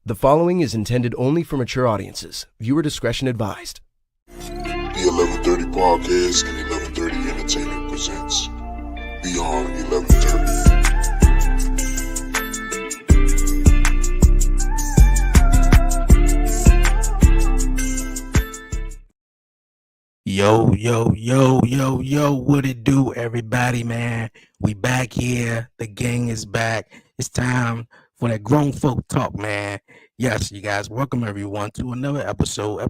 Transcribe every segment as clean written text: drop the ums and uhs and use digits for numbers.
The following is intended only for mature audiences. Viewer discretion advised. The 1130 Podcast and 1130 Entertainment presents Beyond 1130. Yo, what it do, everybody, man? We back here. The gang is back. It's time for that grown folk talk, man. Yes, you guys, welcome everyone to another episode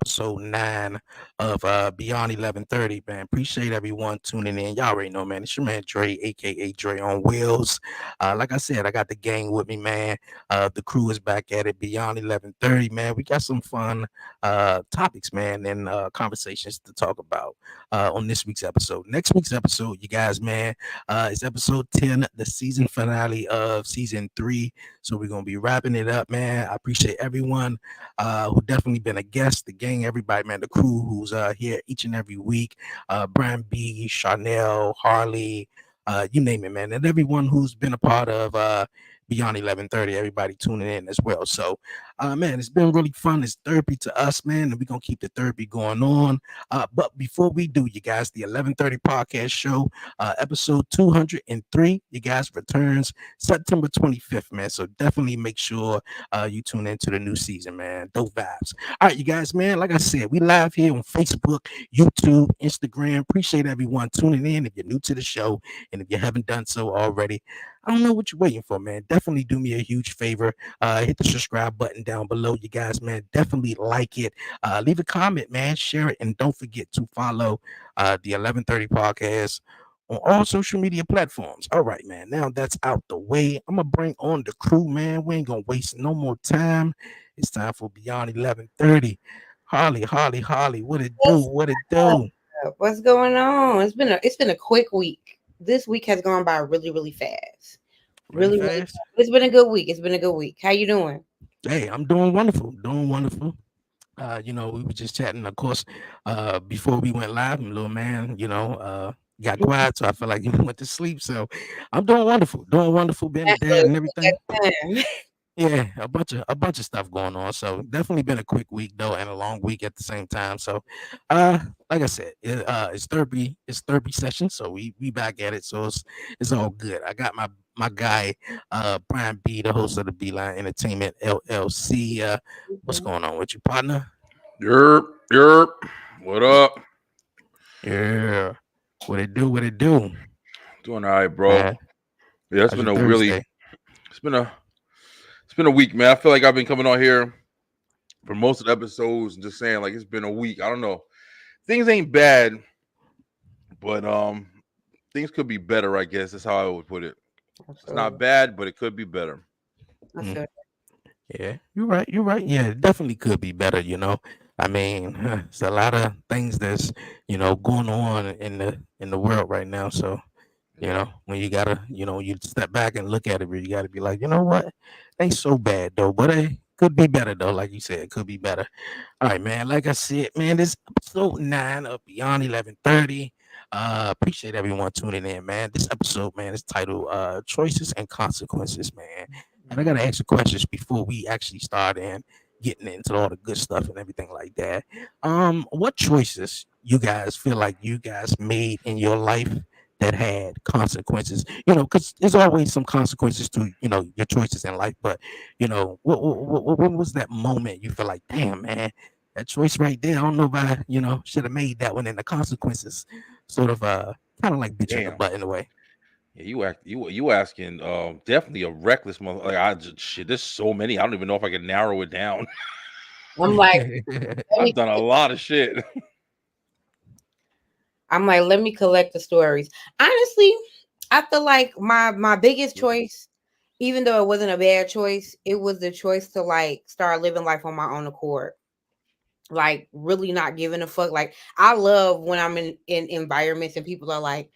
9 of Beyond 1130, man. Appreciate everyone tuning in. Y'all already know, man. It's your man Dre, aka Dre on Wheels. Like I said, I got the gang with me, man. The crew is back at it, Beyond 1130, man. We got some fun topics, man, and conversations to talk about on this week's episode. Next week's episode, you guys, man, is episode 10, the season finale of season 3. So we're gonna be wrapping it up, man. I appreciate everyone who definitely been a guest, the gang, everybody, man, the crew who's here each and every week. Brian B, Chanel, Harley, you name it, man, and everyone who's been a part of Beyond 1130, everybody tuning in as well. So man, it's been really fun. It's therapy to us, man, and we're gonna keep the therapy going on. But before we do, you guys, the 1130 podcast show, episode 203, you guys, returns September 25th, man. So definitely make sure you tune into the new season, man. Dope vibes. All right, you guys, man, like I said, we live here on Facebook, YouTube, Instagram. Appreciate everyone tuning in. If you're new to the show and if you haven't done so already, I don't know what you're waiting for, man. Definitely do me a huge favor. Hit the subscribe button down below, you guys, man. Definitely like it. Leave a comment, man. Share it. And don't forget to follow the 1130 podcast on all social media platforms. All right, man. Now that's out the way. I'm going to bring on the crew, man. We ain't going to waste no more time. It's time for Beyond 1130. Harley, what it do? What it do? What's going on? It's been a quick week. This week has gone by really, really fast. Really fast. It's been a good week. How you doing? Hey, I'm doing wonderful. We were just chatting, of course, before we went live, and little man, got quiet, so I feel like he went to sleep. So I'm doing wonderful, being a dad and everything. Yeah, a bunch of stuff going on. So definitely been a quick week though, and a long week at the same time. So like I said, it's therapy session. So we back at it. So it's all good. I got my guy, Brian B, the host of the Beeline Entertainment LLC. What's going on with you, partner? Yerp. What up? Yeah. What it do? Doing all right, bro. Yeah, it's been a Thursday? It's been a week, man. I feel like I've been coming on here for most of the episodes and just saying like it's been a week. I don't know. Things ain't bad, but things could be better, I guess. That's how I would put it. It's not bad, but it could be better. Yeah, you're right. Yeah, it definitely could be better, I mean, it's a lot of things that's, going on in the world right now. So, when you gotta, you step back and look at it, you gotta be like, you know what? It ain't so bad though, but it could be better though. Like you said, it could be better. All right, man. Like I said, man, this episode 9 of Beyond 1130. Appreciate everyone tuning in, man. This episode, man, is titled Choices and Consequences, man. And I gotta ask you questions before we actually start and getting into all the good stuff and everything like that. What choices you guys feel like you guys made in your life that had consequences? Because there's always some consequences to your choices in life. But what was that moment you feel like, damn, man, that choice right there? I don't know if I should have made that one, and the consequences sort of kind of like bit you in the butt in a way. Yeah, you asking definitely a reckless mother. Like there's so many. I don't even know if I can narrow it down. I'm like, I've done a lot of shit. I'm like, let me collect the stories. Honestly, I feel like my biggest choice, even though it wasn't a bad choice, it was the choice to like start living life on my own accord. Like really not giving a fuck. Like I love when I'm in environments and people are like,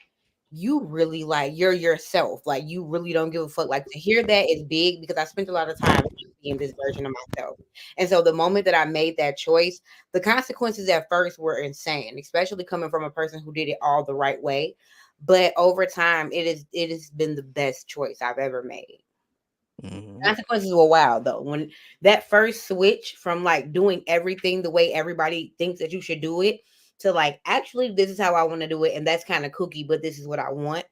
you really like you're yourself. Like you really don't give a fuck. Like to hear that is big because I spent a lot of time being this version of myself. And so the moment that I made that choice, the consequences at first were insane, especially coming from a person who did it all the right way. But over time, it has been the best choice I've ever made. Mhm. Consequences were wild though. When that first switch from like doing everything the way everybody thinks that you should do it to like actually this is how I want to do it, and that's kind of kooky, but this is what I want.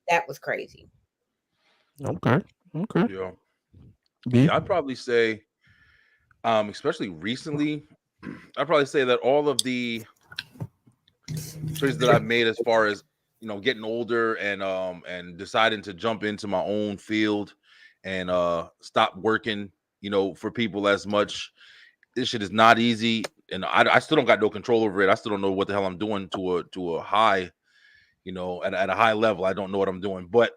That was crazy. Okay. Okay. Yeah. B. Yeah, I'd probably say, especially recently, I'd probably say that all of the choices that I've made as far as getting older and deciding to jump into my own field and stop working for people as much. This shit is not easy, and I still don't got no control over it. I still don't know what the hell I'm doing to a high, at a high level. I don't know what I'm doing, but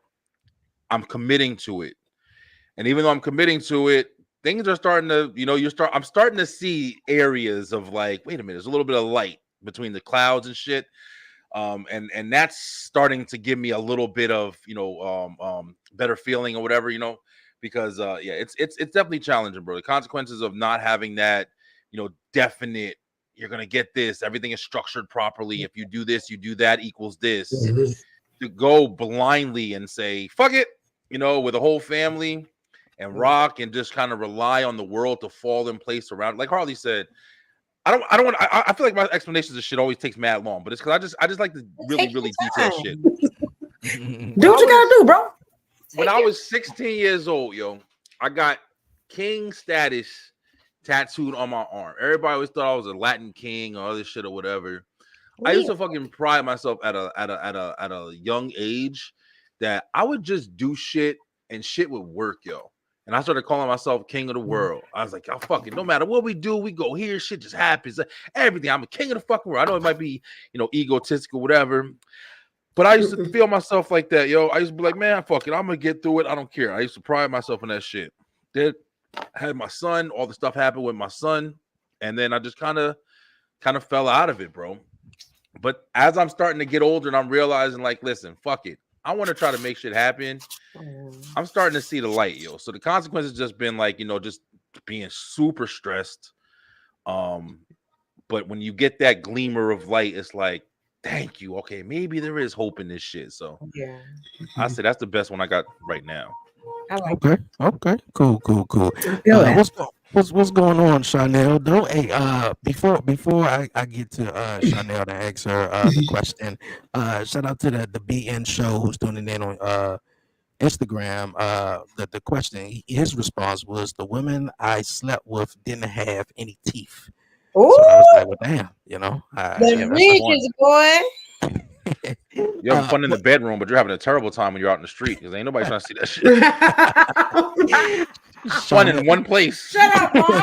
I'm committing to it. And even though I'm committing to it, things are starting to, I'm starting to see areas of like, wait a minute, there's a little bit of light between the clouds and shit. And that's starting to give me a little bit of, better feeling or whatever, because yeah, it's definitely challenging, bro. The consequences of not having that, definite, you're gonna get this, everything is structured properly. If you do this, you do that equals this. To go blindly and say, fuck it, with a whole family and rock and just kind of rely on the world to fall in place around. Like Harley said, I don't want. I feel like my explanations of shit always takes mad long, but it's because I just like to really Take your detail time. shit. Do what you gotta do, bro. When I was 16 years old, yo, I got king status tattooed on my arm. Everybody always thought I was a Latin king or other shit or whatever. I used to fucking pride myself at a young age that I would just do shit and shit would work, yo. And I started calling myself king of the world. I was like, oh, fuck it. No matter what we do, we go here. Shit just happens. Everything. I'm a king of the fucking world. I know it might be, egotistical, whatever. But I used to feel myself like that, yo. I used to be like, man, fuck it. I'm going to get through it. I don't care. I used to pride myself in that shit. Then I had my son. All the stuff happened with my son. And then I just kind of fell out of it, bro. But as I'm starting to get older and I'm realizing, like, listen, fuck it. I want to try to make shit happen. I'm starting to see the light, yo. So the consequences just been like, just being super stressed. But when you get that gleamer of light, it's like, thank you. Okay, maybe there is hope in this shit. So Yeah, I say that's the best one I got right now. I like. Okay. Cool. What's going on, Chanel? Though, hey, before I get to Chanel and ask her the question, shout out to the BN show who's tuning in on Instagram. The question, his response was, the women I slept with didn't have any teeth. Ooh, So I was like, well, damn, the that's the one. riches, boy. You're having fun in the bedroom, but you're having a terrible time when you're out in the street because ain't nobody trying to see that shit. Fun in one place. Shut up, boy.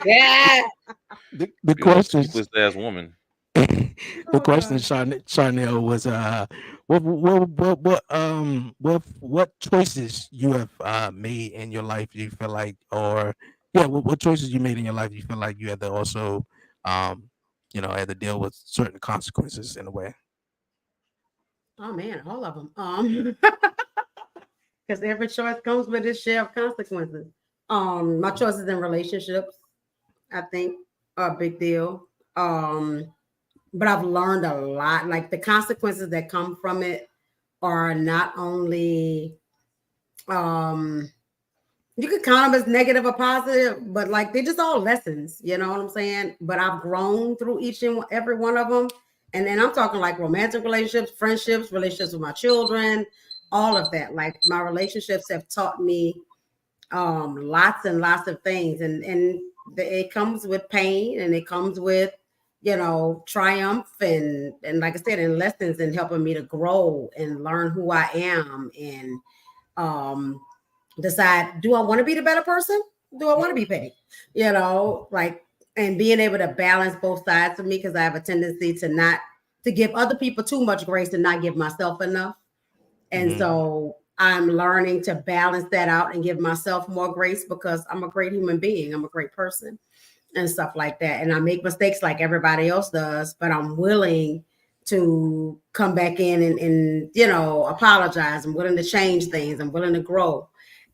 Yeah. The question, sleepless ass woman. the question, Chanel, was what choices you have made in your life you feel like, or what choices you made in your life you feel like you had to also had to deal with certain consequences in a way. Oh man, all of them. Because every choice comes with its share of consequences. My choices in relationships, I think, are a big deal. But I've learned a lot. Like the consequences that come from it are not only you could count them as negative or positive, but like they're just all lessons, you know what I'm saying? But I've grown through each and every one of them. And then I'm talking like romantic relationships, friendships, relationships with my children, all of that. Like my relationships have taught me lots and lots of things. And it comes with pain and it comes with, triumph and like I said, and lessons and helping me to grow and learn who I am and decide, do I want to be the better person? Do I want to be petty? And being able to balance both sides of me, because I have a tendency to give other people too much grace and not give myself enough. And so I'm learning to balance that out and give myself more grace because I'm a great human being. I'm a great person and stuff like that. And I make mistakes like everybody else does, but I'm willing to come back in and apologize. I'm willing to change things. I'm willing to grow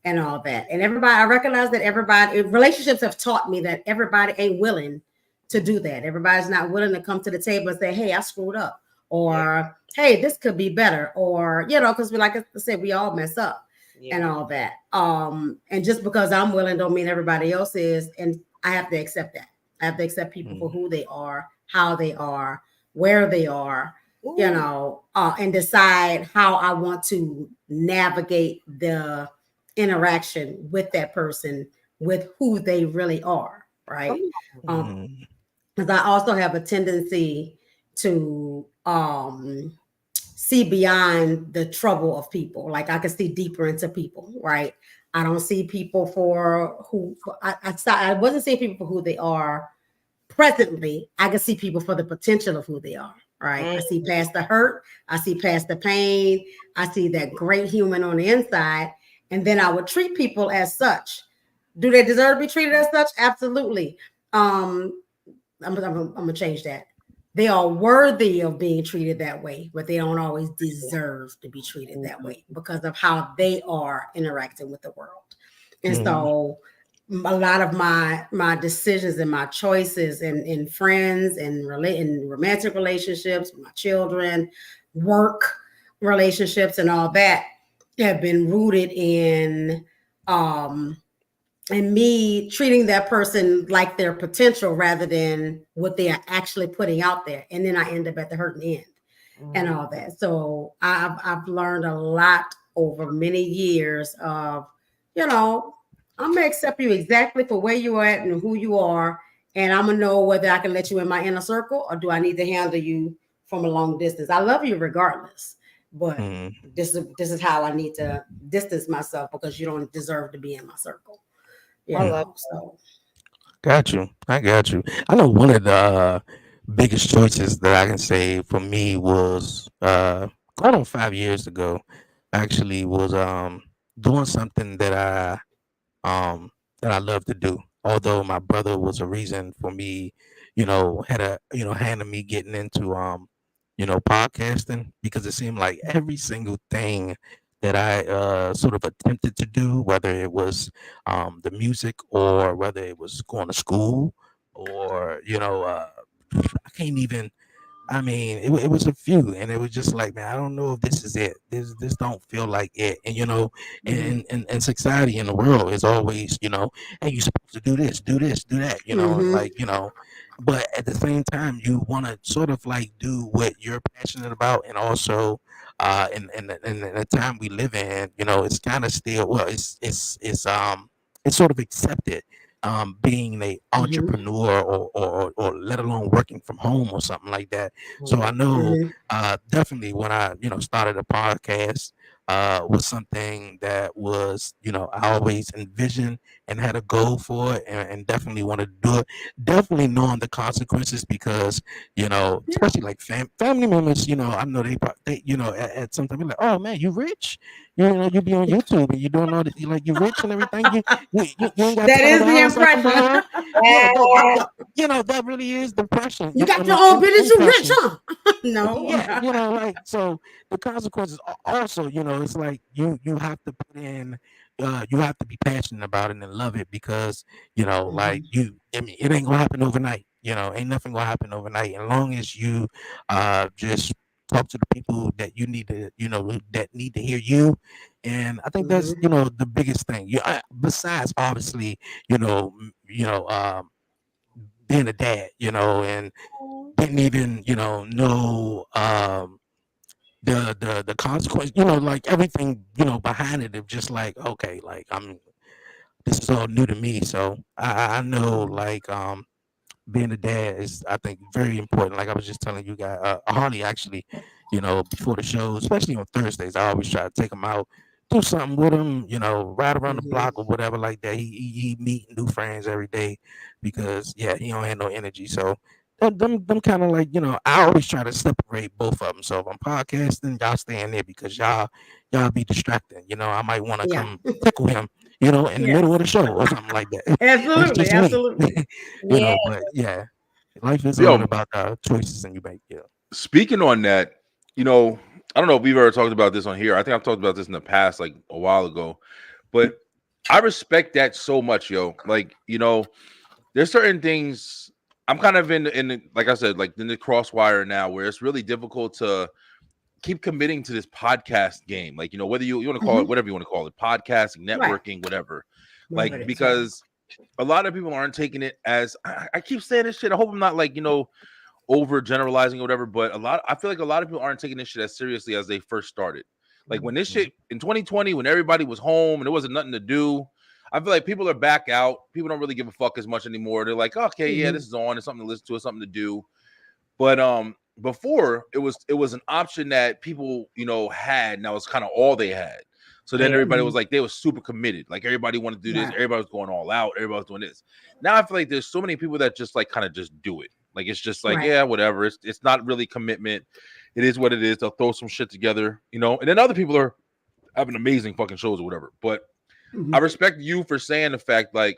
and all that. And I recognize that relationships have taught me that everybody ain't willing to do that. Everybody's not willing to come to the table and say, hey, I screwed up, or hey, this could be better, or, because like I said, we all mess up. and all that. And just because I'm willing don't mean everybody else is. And I have to accept that. I have to accept people for who they are, how they are, where they are, and decide how I want to navigate the interaction with that person, with who they really are, right? Because I also have a tendency to see beyond the trouble of people. Like I can see deeper into people, right? I don't see people for who I wasn't seeing people for who they are presently. I can see people for the potential of who they are, right? I see past the hurt, I see past the pain, I see that great human on the inside, and then I would treat people as such. Do they deserve to be treated as such? Absolutely. I'm gonna change that. They are worthy of being treated that way, but they don't always deserve to be treated that way because of how they are interacting with the world. And so a lot of my decisions and my choices in friends and in romantic relationships, my children, work relationships, and all that have been rooted in and me treating that person like their potential rather than what they are actually putting out there. And then I end up at the hurting end and all that. So I've learned a lot over many years of, I'm going to accept you exactly for where you are at and who you are. And I'm going to know whether I can let you in my inner circle or do I need to handle you from a long distance. I love you regardless. But this is how I need to distance myself because you don't deserve to be in my circle. So. Got you. I got you. I know one of the biggest choices that I can say for me was going on 5 years ago. Actually, was doing something that I love to do. Although my brother was a reason for me, handed me getting into podcasting because it seemed like every single thing that I sort of attempted to do, whether it was the music or whether it was going to school or I can't even. I mean, it was a few, and it was just like, man, I don't know if this is it. This don't feel like it. And and society in the world is always, hey, you're supposed to do this, do this, do that, and like, but at the same time, you want to sort of like do what you're passionate about, and also, in the time we live in, it's kind of still well, it's sort of accepted being a entrepreneur or let alone working from home or something like that. So I know definitely when I started a podcast was something that was I always envisioned and had a goal for it and definitely wanted to do it. Definitely knowing the consequences because especially like family members, I know they at some time be like, oh man, you rich, you be on YouTube and you doing all this, like you're rich and everything. You ain't got That to is the the house like impression. that really is the impression. You got your own business, you rich, Impression. huh? No. Yeah, like so the consequences also, it's like you have to put in you have to be passionate about it and love it because, like I mean, it ain't gonna happen overnight. Ain't nothing gonna happen overnight. As long as you just talk to the people that you need to, that need to hear you. And I think that's, the biggest thing. Besides obviously, being a dad, and didn't even, know the consequence, like everything, behind it of just like, okay, like this is all new to me. So I know like being a dad is, I think, very important. Like I was just telling you guys, Harley actually, before the show, especially on Thursdays, I always try to take him out, do something with him, ride around the block or whatever like that. He meet new friends every day because he don't have no energy. So them kind of like, I always try to separate both of them. So if I'm podcasting, y'all stay in there because y'all be distracting. I might want to come tickle him, in the middle of the show or something like that. Absolutely, absolutely. But yeah, life is all about choices and you make. Speaking on that, I don't know if we've ever talked about this on here. I think I've talked about this in the past, like a while ago, but I respect that so much, yo. Like, there's certain things I'm kind of in like I said, like in the crosswire now where it's really difficult to keep committing to this podcast game. Like, whether you want to call it whatever you want to call it, podcasting, networking, whatever. Like, because a lot of people aren't taking it as I keep saying this shit. I hope I'm not like, over generalizing or whatever, but I feel like a lot of people aren't taking this shit as seriously as they first started. Like when this shit in 2020, when everybody was home and there wasn't nothing to do, I feel like people are back out. People don't really give a fuck as much anymore. They're like, okay, yeah, this is on. It's something to listen to. It's something to do. But before it was an option that people, had, and that was kind of all they had. So then everybody was like, they were super committed. Like everybody wanted to do this. Everybody was going all out. Everybody was doing this. Now I feel like there's so many people that just like kind of just do it. Like it's just like, yeah, whatever. It's not really commitment. It is what it is. They'll throw some shit together, And then other people are having amazing fucking shows or whatever. But I respect you for saying the fact like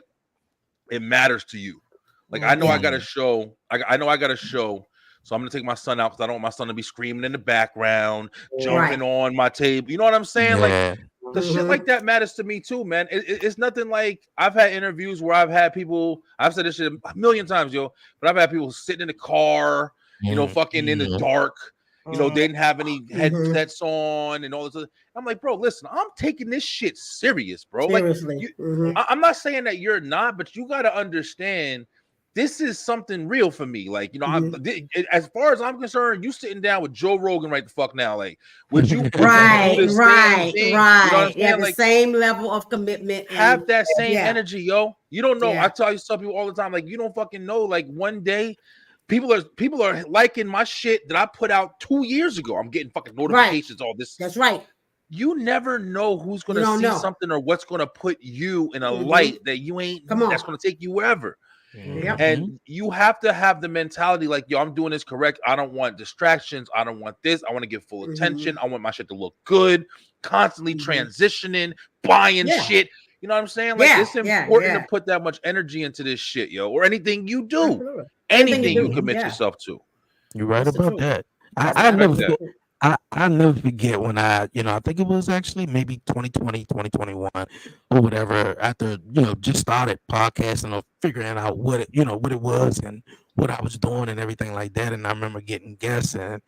it matters to you. Like I know I got a show. I know I got a show. So I'm gonna take my son out because I don't want my son to be screaming in the background, jumping on my table. You know what I'm saying? Like the shit like that matters to me too, man. It's nothing like I've had interviews where I've had people. I've said this shit a million times, but I've had people sitting in the car, fucking in the dark. They didn't have any headsets on and all this other. I'm like, bro, listen, I'm taking this shit serious, bro. Seriously. Like, I'm not saying that you're not, but you got to understand. This is something real for me. Like, as far as I'm concerned, you sitting down with Joe Rogan right the fuck now. Like, would you right. Yeah, the same level of commitment. Have that same energy, yo. You don't know. I tell people all the time, like, you don't fucking know. Like, one day, people are liking my shit that I put out 2 years ago. I'm getting fucking notifications, all this. That's right. You never know who's gonna see something or what's gonna put you in a light that you ain't. That's gonna take you wherever. And you have to have the mentality like, yo, I'm doing this correct. I don't want distractions. I don't want this. I want to give full attention. I want my shit to look good, constantly transitioning, buying shit. You know what I'm saying? Like it's important to put that much energy into this shit, yo, or anything you do. Absolutely. Anything you commit yourself to. You're right about that. I never forget when I think it was actually maybe 2020, 2021 or whatever, after, just started podcasting or figuring out what it was and what I was doing and everything like that. And I remember getting guests and,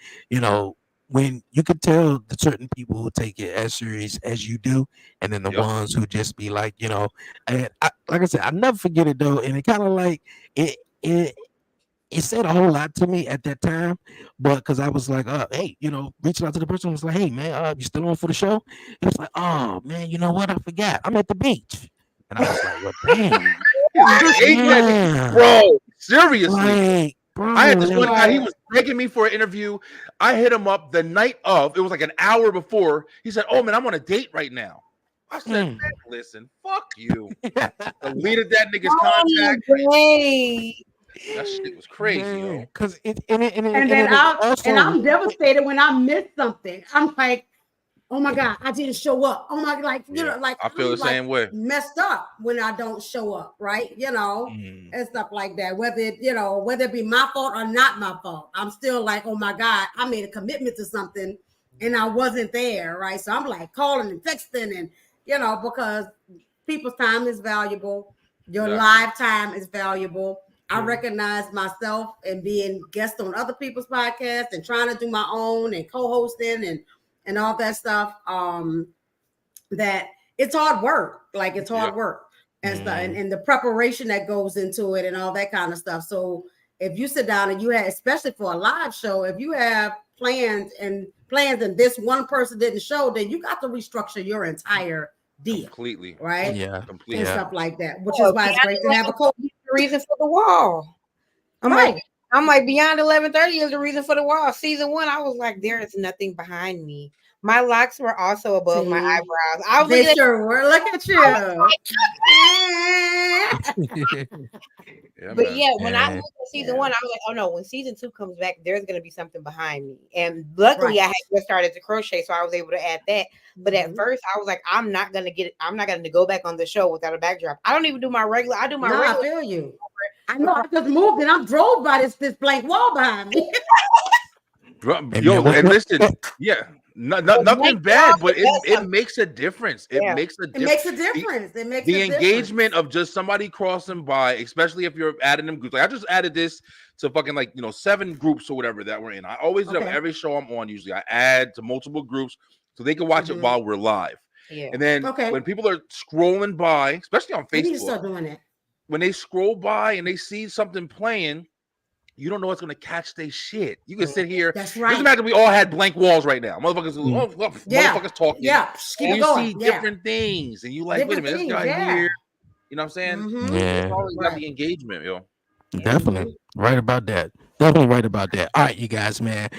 when you could tell the certain people who take it as serious as you do, and then the ones who just be like, and like I said, I never forget it though. And it kind of like, it said a whole lot to me at that time, but because I was like, hey, reaching out to the person, was like, hey, man, you still on for the show? It was like, oh, man, you know what? I forgot. I'm at the beach. And I was like, well, damn. Bro, seriously. Like, bro, I had this one guy, he was begging me for an interview. I hit him up the night of, it was like an hour before. He said, oh, man, I'm on a date right now. I said, man, listen, fuck you. Deleted that nigga's contact. That shit was crazy, yo. Because I'm devastated when I miss something. I'm like, oh my God, I didn't show up. Oh my, like I feel the same way. Messed up when I don't show up, right? And stuff like that. Whether it be my fault or not my fault, I'm still like, oh my God, I made a commitment to something and I wasn't there, right? So I'm like calling and texting and because people's time is valuable. Your live time is valuable. I recognize myself and being guest on other people's podcasts and trying to do my own and co-hosting and all that stuff. That it's hard work. Like it's hard work and stuff, and the preparation that goes into it and all that kind of stuff. So if you sit down and you have, especially for a live show, if you have plans and this one person didn't show, then you got to restructure your entire deal completely, right? Yeah, completely, and stuff like that. Which is why it's great to have a coach. Reason for the wall. I'm like beyond 11:30 is the reason for the wall. Season 1, I was like, there is nothing behind me. My locks were also above my eyebrows. I was they sure were. Look at you. But when I looked at season 1, I was like, oh no, when season 2 comes back, there's gonna be something behind me. And luckily I had just started to crochet, so I was able to add that. But at first I was like, I'm not gonna go back on the show without a backdrop. I don't even do my regular. I do my regular. I feel you. I know. I just moved and I drove by this blank wall behind me. Yo, and listen, nothing bad, but it makes a difference. It Yeah. makes a It difference. makes a difference. It makes The a engagement difference. of just somebody crossing by, especially if you're adding them groups. Like I just added this to fucking 7 groups or whatever that we're in. I always do every show I'm on. Usually I add to multiple groups so they can watch it while we're live. Yeah. And then when people are scrolling by, especially on We need to Facebook, start doing it. when they scroll by and they see something playing, you don't know what's going to catch their shit. You can sit here. That's right. Just imagine we all had blank walls right now. Motherfuckers talking. Yeah. Keep it going. You see different things, and you like, Different wait a minute, things, this guy yeah. here. You know what I'm saying? Mhm. Yeah. It's always got the engagement, yo. Definitely right about that. Definitely right about that. All right, you guys, man.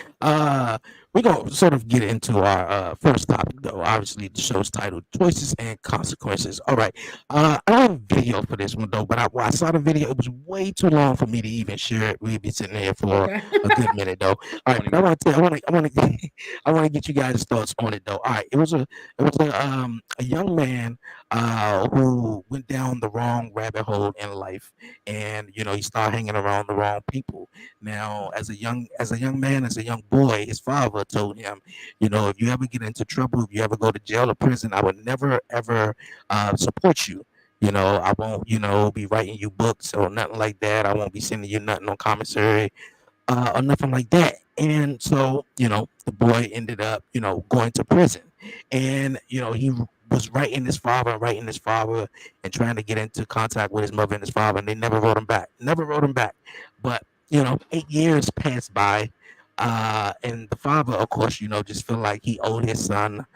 We're gonna sort of get into our first topic, though. Obviously, the show's titled "Choices and Consequences." All right. I have a video for this one though, but when I saw the video, it was way too long for me to even share it. We'd be sitting here for a good minute, though. All right, but I want to get you guys' thoughts on it, though. All right, it was a young man who went down the wrong rabbit hole in life, and he started hanging around the wrong people. Now, as a young man, as a young boy, his father told him, if you ever get into trouble, if you ever go to jail or prison, I would never ever support you. I won't, be writing you books or nothing like that. I won't be sending you nothing on commissary or nothing like that. And so, the boy ended up, going to prison, and he was writing his father and trying to get into contact with his mother and his father, and they never wrote him back. But 8 years passed by, and the father, of course, just felt like he owed his son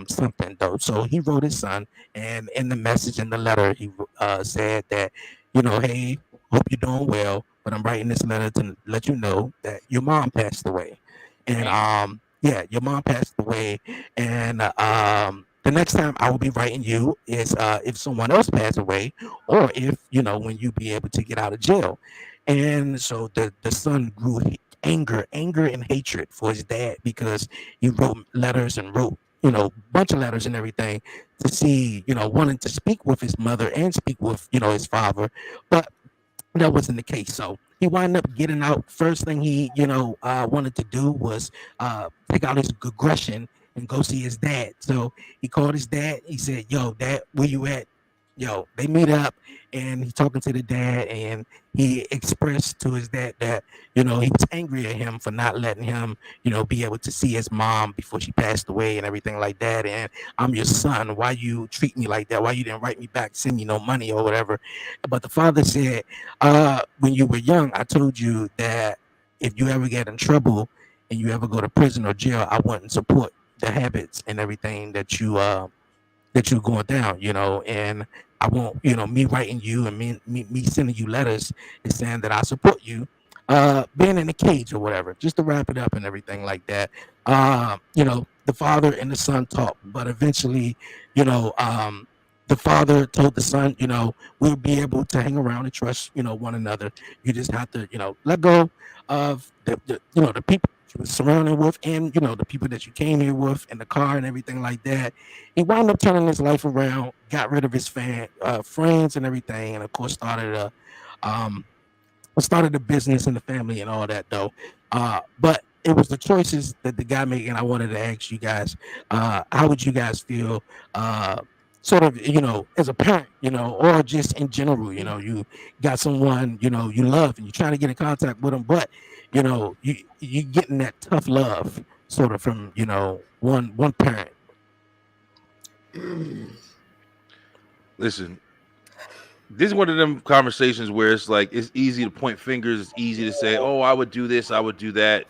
something, though. So he wrote his son, and in the message in the letter, he said that, hey, hope you're doing well, but I'm writing this letter to let you know that your mom passed away. And your mom passed away, and the next time I will be writing you is if someone else passed away, or if when you be able to get out of jail. And so the son grew anger and hatred for his dad, because he wrote letters and wrote bunch of letters and everything to see, wanting to speak with his mother and speak with his father, but that wasn't the case. So he wound up getting out. First thing he wanted to do was take out his aggression and go see his dad. So he called his dad. He said, "Yo, Dad, where you at?" They meet up, and he's talking to the dad, and he expressed to his dad that he was angry at him for not letting him be able to see his mom before she passed away and everything like that. And I'm your son, why you treat me like that? Why you didn't write me back, send me no money or whatever? But the father said, when you were young, I told you that if you ever get in trouble and you ever go to prison or jail, I wouldn't support the habits and everything that you're going down, and I won't, me writing you and me sending you letters is saying that I support you being in a cage or whatever, just to wrap it up and everything like that. The father and the son talked, but eventually, the father told the son, we'll be able to hang around and trust, one another. You just have to, let go of the people you were surrounded with, and the people that you came here with, in the car and everything like that. He wound up turning his life around, got rid of his friends and everything, and of course started a business in the family and all that, though. But it was the choices that the guy made, and I wanted to ask you guys, how would you guys feel, sort of, as a parent, or just in general, you got someone, you love, and you're trying to get in contact with them, but you getting that tough love sort of from one parent. Listen, this is one of them conversations where it's like it's easy to point fingers, it's easy to say, oh, I would do this, I would do that.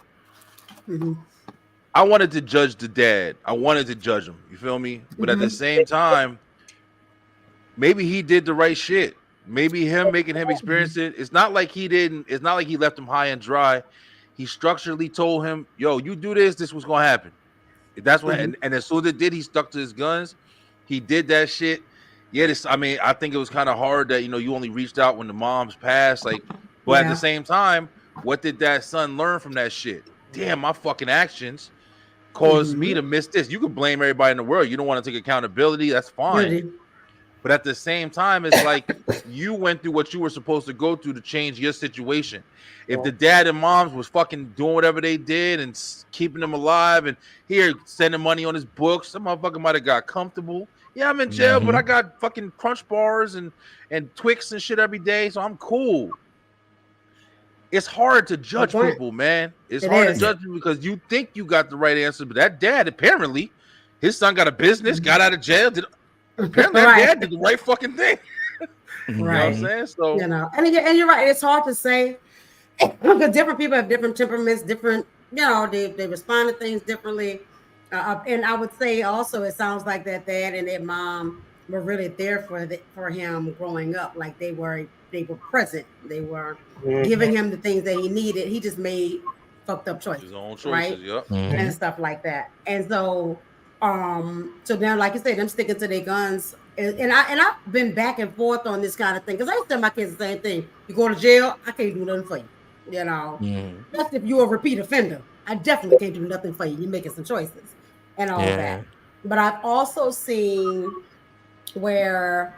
I wanted to judge the dad. I wanted to judge him. You feel me? But at the same time, maybe he did the right shit. Maybe him making him experience it. It's not like he didn't. It's not like he left him high and dry. He structurally told him, "Yo, you do this. This was gonna happen." That's what. And as soon as it did, he stuck to his guns. He did that shit. Yeah. I think it was kind of hard that you only reached out when the moms passed. But at the same time, what did that son learn from that shit? Damn, my fucking actions caused me to miss this. You can blame everybody in the world. You don't want to take accountability. That's fine. But at the same time, it's like you went through what you were supposed to go through to change your situation. If the dad and moms was fucking doing whatever they did and keeping them alive and here sending money on his books, some motherfucker might have got comfortable. Yeah, I'm in jail, but I got fucking Crunch bars and Twix and shit every day, so I'm cool. It's hard to judge people, man. It's hard to judge people because you think you got the right answer, but that dad, apparently, his son got a business, got out of jail. Apparently, that dad did the right fucking thing. You know what I'm saying? So, and you're right. It's hard to say because different people have different temperaments, different, they respond to things differently. And I would say also, it sounds like that dad and that mom were really there for him growing up. Like they were present. They were giving him the things that he needed. He just made fucked up choices, his own choices, right? And stuff like that. And so now, like you said, them sticking to their guns. And I've been back and forth on this kind of thing because I used to tell my kids the same thing. You go to jail, I can't do nothing for you. That's if you're a repeat offender. I definitely can't do nothing for you. You're making some choices and all that. But I've also seen where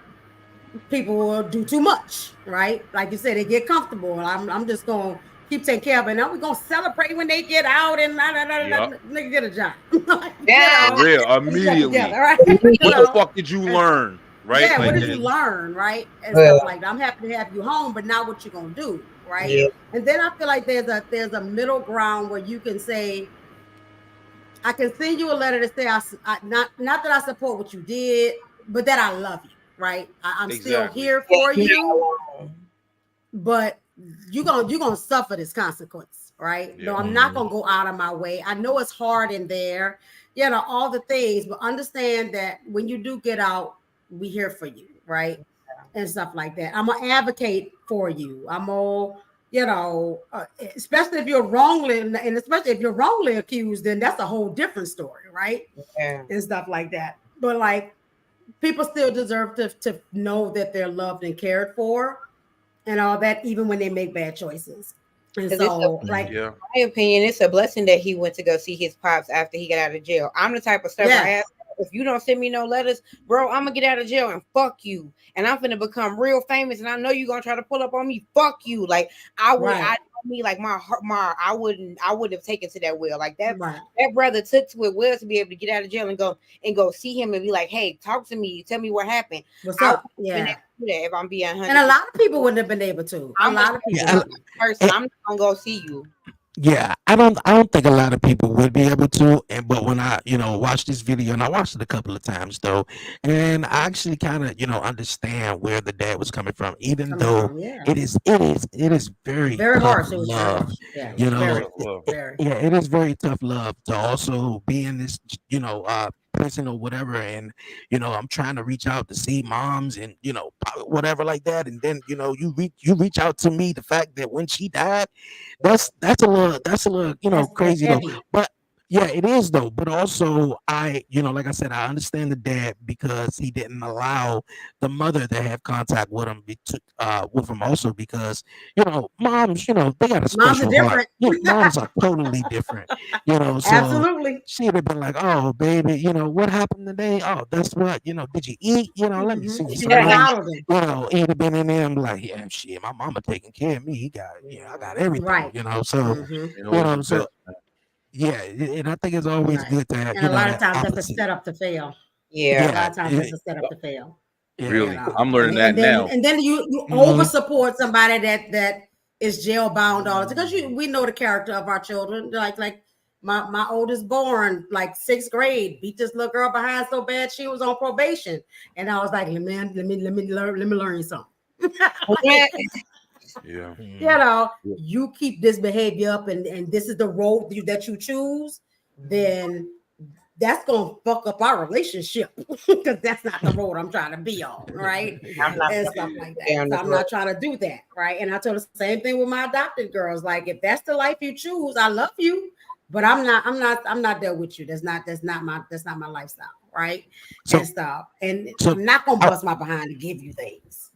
people will do too much, right? Like you said, they get comfortable. I'm just gonna keep taking care of it. Now we're gonna celebrate when they get out and nigga get a job. For real, immediately. Right? What the fuck did you learn? Right? Yeah, what did you learn, right? And stuff like that. I'm happy to have you home, but now what you gonna do, right? Yeah. And then I feel like there's a middle ground where you can say, I can send you a letter to say not that I support what you did, but that I love you, right? I'm still here for you, but you're gonna suffer this consequence, right? No, I'm not gonna go out of my way. I know it's hard in there, all the things, but understand that when you do get out, we here for you, right? And stuff like that. I'm gonna advocate for you. I'm gonna, especially if you're wrongly, and especially if you're wrongly accused, then that's a whole different story, right? And stuff like that. But like, people still deserve to know that they're loved and cared for and all that, even when they make bad choices. And so, in my opinion, it's a blessing that he went to go see his pops after he got out of jail. I'm the type of stubborn ass. If you don't send me no letters, bro, I'm gonna get out of jail and fuck you. And I'm gonna become real famous. And I know you're gonna try to pull up on me. Fuck you. Like I would, I wouldn't have taken to that well. Like that, that brother took to it well to be able to get out of jail and go see him and be like, hey, talk to me. Tell me what happened. What's up? If I'm being 100%. And a lot of people wouldn't have been able to. A lot of people. I'm not gonna go see you. Yeah, I don't think a lot of people would be able to. But when I, watched this video, and I watched it a couple of times though, and I actually kind of, understand where the dad was coming from, even though it is very harsh love. It is very tough love to also be in this, prison or whatever, and I'm trying to reach out to see moms and whatever like that, and then you reach out to me. The fact that when she died, that's a little crazy though, but yeah, it is though. But also, I like I said, I understand the dad because he didn't allow the mother to have contact with him. With him also because moms, they got a special heart. Moms are totally different. So absolutely. She'd have been like, "Oh, baby, what happened today? Oh, that's what did you eat? Let me see." He'd have been in there and be like, "Yeah, shit, my mama taking care of me. He got, I got everything." Right. So. Yeah, and I think it's always good to have. And a lot of times that's a setup to fail. Yeah, a lot of times it's a setup to fail. Really, I'm learning that now. And then you over support somebody that is jail bound all the time because we know the character of our children. Like my oldest born, like 6th grade, beat this little girl behind so bad she was on probation, and I was like, let me learn something. You keep this behavior up and this is the road that you choose, then that's gonna fuck up our relationship because that's not the road I'm trying to be on, right? And stuff like that. So I'm not trying to do that, right? And I told the same thing with my adopted girls. Like, if that's the life you choose, I love you, but I'm not there with you. That's not my lifestyle, right? And stuff. And I'm not gonna bust my behind to give you things.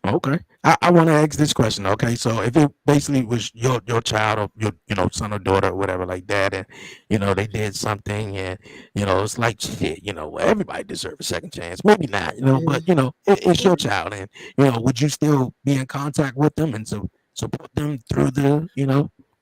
Okay. I want to ask this question. Okay. So if it basically was your child or your son or daughter or whatever like that, and they did something, and it's like shit, well, everybody deserves a second chance. Maybe not, but it's your child, and would you still be in contact with them and to support them through the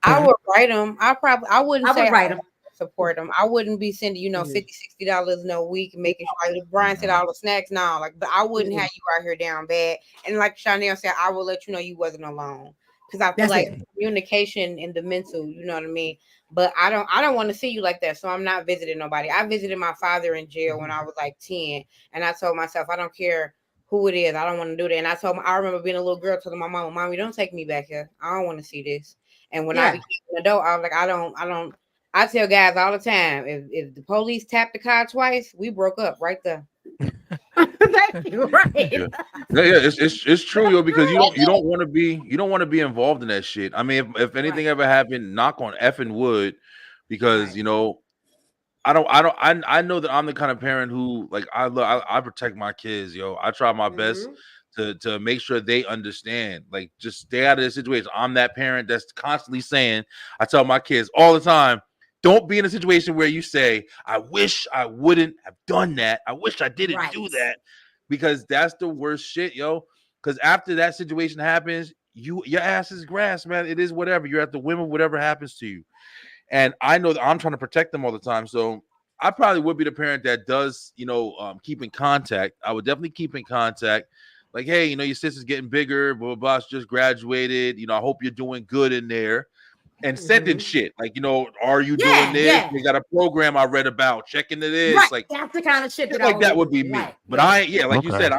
I parent? would write them. I wouldn't I say would write them. support them. I wouldn't be sending, $50, $60 in a week, making sure like Brian said all the snacks now. Like, but I wouldn't have you out here down bad. And like Chanel said, I will let you know you wasn't alone. Because I feel That's like it. communication and the mental, you know what I mean? But I don't want to see you like that. So I'm not visiting nobody. I visited my father in jail when I was like 10. And I told myself, I don't care who it is. I don't want to do that. And I remember being a little girl telling my mama, Mommy, don't take me back here. I don't want to see this. And when I became an adult, I was like, I don't. I tell guys all the time, if the police tapped the car twice, we broke up right there. Thank you. Right. Yeah, it's true, yo, because you don't want to be involved in that shit. I mean, if anything ever happened, knock on effing wood, because I know that I'm the kind of parent who like I protect my kids, yo. I try my best to make sure they understand, like, just stay out of this situation. I'm that parent that's constantly saying, I tell my kids all the time, don't be in a situation where you say, I wish I wouldn't have done that. I wish I didn't do that, because that's the worst shit, yo. Because after that situation happens, your ass is grass, man. It is whatever. You're at the whim of whatever happens to you. And I know that I'm trying to protect them all the time. So I probably would be the parent that does, keep in contact. I would definitely keep in contact. Like, hey, your sister's getting bigger, blah, blah, blah. She just graduated. I hope you're doing good in there. And sending shit. Like, are you doing this? Yeah. We got a program I read about. Check into this. Right. Like, That's the kind of shit that would be me. Right. But you said,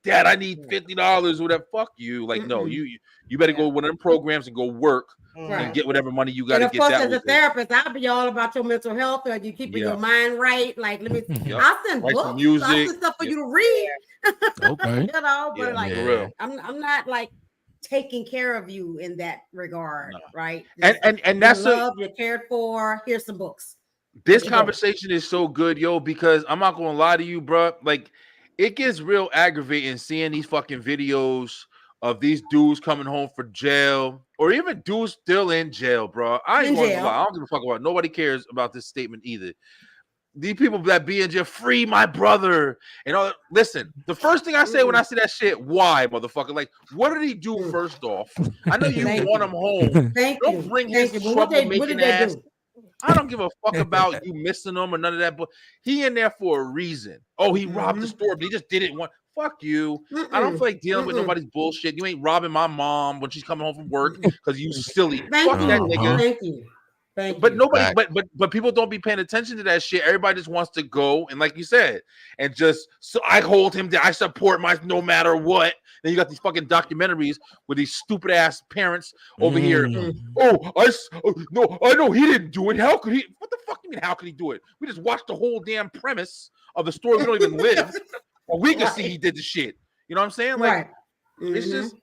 Dad, I need $50 or whatever. Fuck you. Like, no, you better go to one of them programs and go work and get whatever money you got to get. And of course, as a therapist, I'll be all about your mental health and you keeping your mind right. Like, let me, I'll send books, some music, I'll send stuff for you to read. Okay. But like, I'm not like taking care of you in that regard, right? And that's you're cared for. Here's some books. This conversation is so good, yo, because I'm not gonna lie to you, bro. Like, it gets real aggravating seeing these fucking videos of these dudes coming home for jail, or even dudes still in jail, bro. I ain't gonna lie. I don't give a fuck about. Nobody cares about this statement either. These people that be in jail, free my brother. And all. Listen, the first thing I say when I see that shit, why, motherfucker? Like, what did he do first off? I know you want him home. Don't bring his troublemaking ass. I don't give a fuck about you missing him or none of that. But he in there for a reason. Oh, he robbed the store, but he just didn't want. Fuck you. I don't feel like dealing with nobody's bullshit. You ain't robbing my mom when she's coming home from work because you silly. Fuck that nigga. Thank you. But nobody, but people don't be paying attention to that shit. Everybody just wants to go and, like you said, and just so I hold him down. I support my no matter what. Then you got these fucking documentaries with these stupid ass parents over here. Oh, no, I know he didn't do it. How could he? What the fuck do you mean? How could he do it? We just watched the whole damn premise of the story. We don't even live, or we can see he did the shit. You know what I'm saying? Like. It's just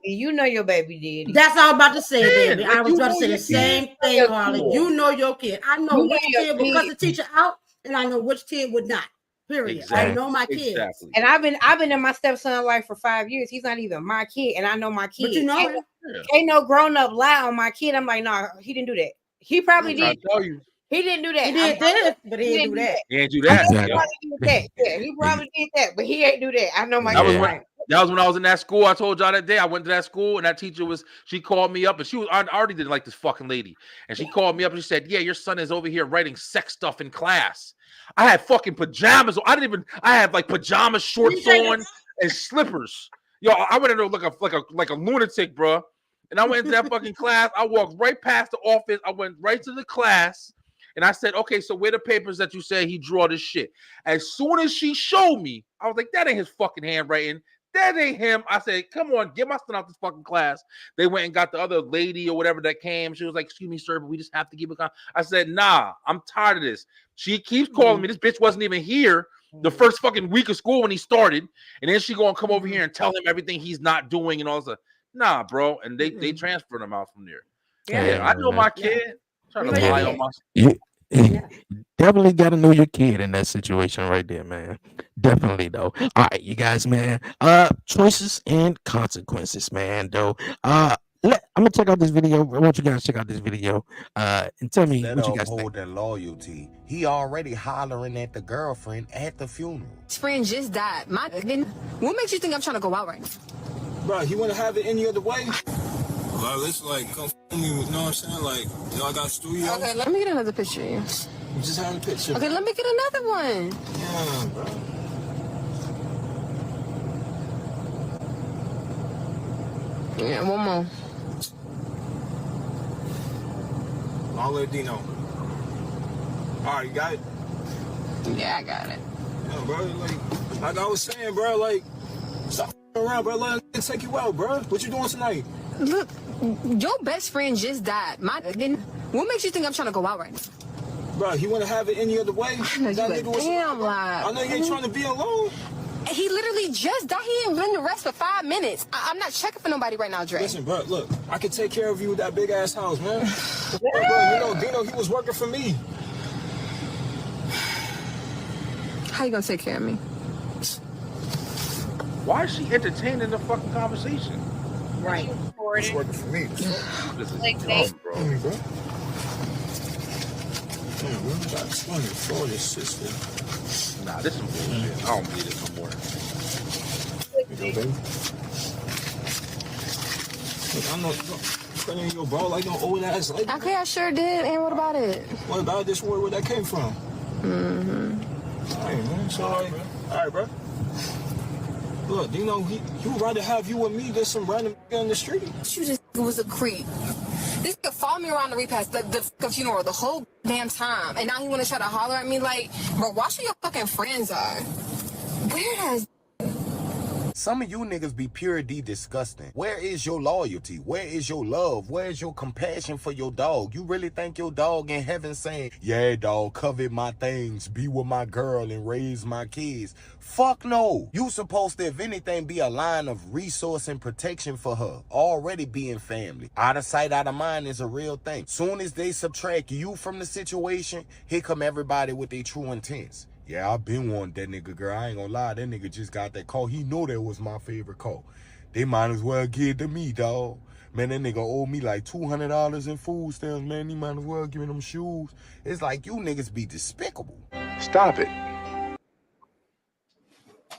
you know your baby did. That's all I'm about to say, baby. I was about to say the same thing, Harley. You know your kid. I know which kid would cut the teacher out, and I know which kid would not. Period. Exactly. I know my kids. Exactly. And I've been in my stepson's life for 5 years. He's not even my kid, and I know my kid. But you know, ain't no grown up lie on my kid. I'm like, no, he didn't do that. He probably did. I tell you. He didn't do that. He did this, but he didn't do that. He didn't do that. Yeah, he probably did that, but he ain't do that. I know my kid. That was when I was in that school. I told y'all that day. I went to that school, and that teacher she called me up, and I already didn't like this fucking lady. And she called me up and she said, yeah, your son is over here writing sex stuff in class. I had fucking pajamas. I had like pajama shorts on and slippers. Yo, I went in there like a lunatic, bro. And I went into that fucking class. I walked right past the office. I went right to the class. And I said, okay, so where the papers that you say he draw this shit? As soon as she showed me, I was like, that ain't his fucking handwriting. That ain't him. I said, come on, get my son out this fucking class. They went and got the other lady or whatever that came. She was like, excuse me, sir, but we just have to keep it calm. I said, nah, I'm tired of this. She keeps calling me. This bitch wasn't even here the first fucking week of school when he started. And then she gonna come over here and tell him everything he's not doing and all that. Nah, bro. And they transferred him out from there. Yeah, I know my kid. Trying to lie on my Yeah. Definitely got to know your kid in that situation right there, man. Definitely though. All right, you guys, man. Choices and consequences, man. Though. I'm gonna check out this video. I want you guys to check out this video. And tell me what you guys think. That loyalty. He already hollering at the girlfriend at the funeral. His friend just died. What makes you think I'm trying to go out right now? Bro, you want to have it any other way? Bro, let's like come me. You know what I'm saying? Like, y'all got a studio. Okay, let me get another picture. You just having a picture. Okay, let me get another one. Yeah, bro. Yeah, one more. I'll let D know. All right, you got it? Yeah, I got it. Yeah, bro. Like I was saying, bro. Like, stop around, bro. Let him take you out, bro. What you doing tonight? Look, your best friend just died. What makes you think I'm trying to go out right now? Bro, you want to have it any other way? I know you a damn lie. I know you ain't trying to be alone. He literally just died. He ain't been to rest for 5 minutes. I'm not checking for nobody right now, Dre. Listen, bro, look, I can take care of you with that big ass house, man. Bro, you know, Dino, he was working for me. How you gonna take care of me? Why is she entertaining the fucking conversation? Right. He was working for me. This is Like dumb, bro. Bro. Man, bro, got 24 this sister. Nah, this is bullshit. I don't believe this no more. You know, baby. Look, I know, put in your bro like no old ass like. Okay, I sure did. And what about it? What about this word where that came from? Mm-hmm. All right, man. So, all right, bro. Look, you know, he would rather have you and me than some random nigga in the street. You just was a creep. This could follow me around the repast, the funeral, the whole damn time. And now he want to try to holler at me like, bro, watch who your fucking friends are. Where has... Some of you niggas be pure D disgusting. Where is your loyalty? Where is your love? Where is your compassion for your dog? You really think your dog in heaven saying, yeah, dog, covet my things, be with my girl and raise my kids? Fuck no. You supposed to, if anything, be a line of resource and protection for her. Already being family. Out of sight, out of mind is a real thing. Soon as they subtract you from the situation, here come everybody with their true intents. Yeah, I've been wanting that nigga, girl. I ain't gonna lie. That nigga just got that call. He know that was my favorite call. They might as well give it to me, dog. Man, that nigga owe me like $200 in food stamps, man. He might as well give me them shoes. It's like you niggas be despicable. Stop it.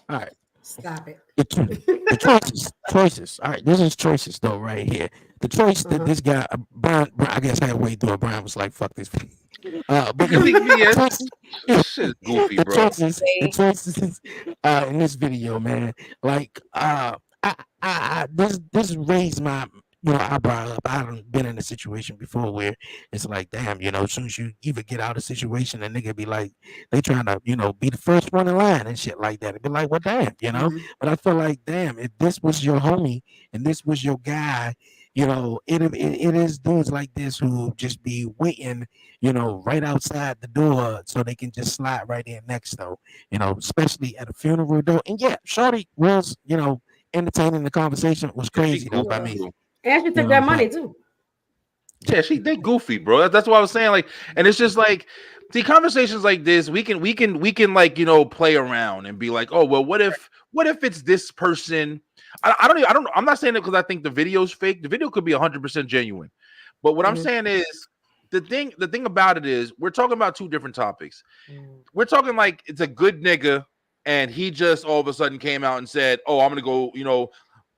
All right. Stop it. The choices. All right, this is choices though, right here. The choice that this guy, Brian, I guess halfway through it, Brian was like, "Fuck this." But This shit is goofy, the bro. choices in this video, man. Like, this raised my eyebrow up. I've been in a situation before where it's like, damn, as soon as you even get out of the situation, a nigga be like, they trying to, be the first one in line and shit like that. It'd be like, well, damn, But I feel like, damn, if this was your homie and this was your guy, it is dudes like this who just be waiting, right outside the door so they can just slide right in next though, especially at a funeral though. And yeah, Shorty was, entertaining the conversation was crazy though by me. And she took that money too. Yeah, they goofy, bro. That's what I was saying. Like, and it's just like the conversations like this, we can like, play around and be like, oh, well, what if it's this person? I'm not saying it because I think the video's fake. The video could be 100% genuine. But what I'm saying is the thing about it is we're talking about two different topics. We're talking like it's a good nigga and he just all of a sudden came out and said, oh, I'm gonna go,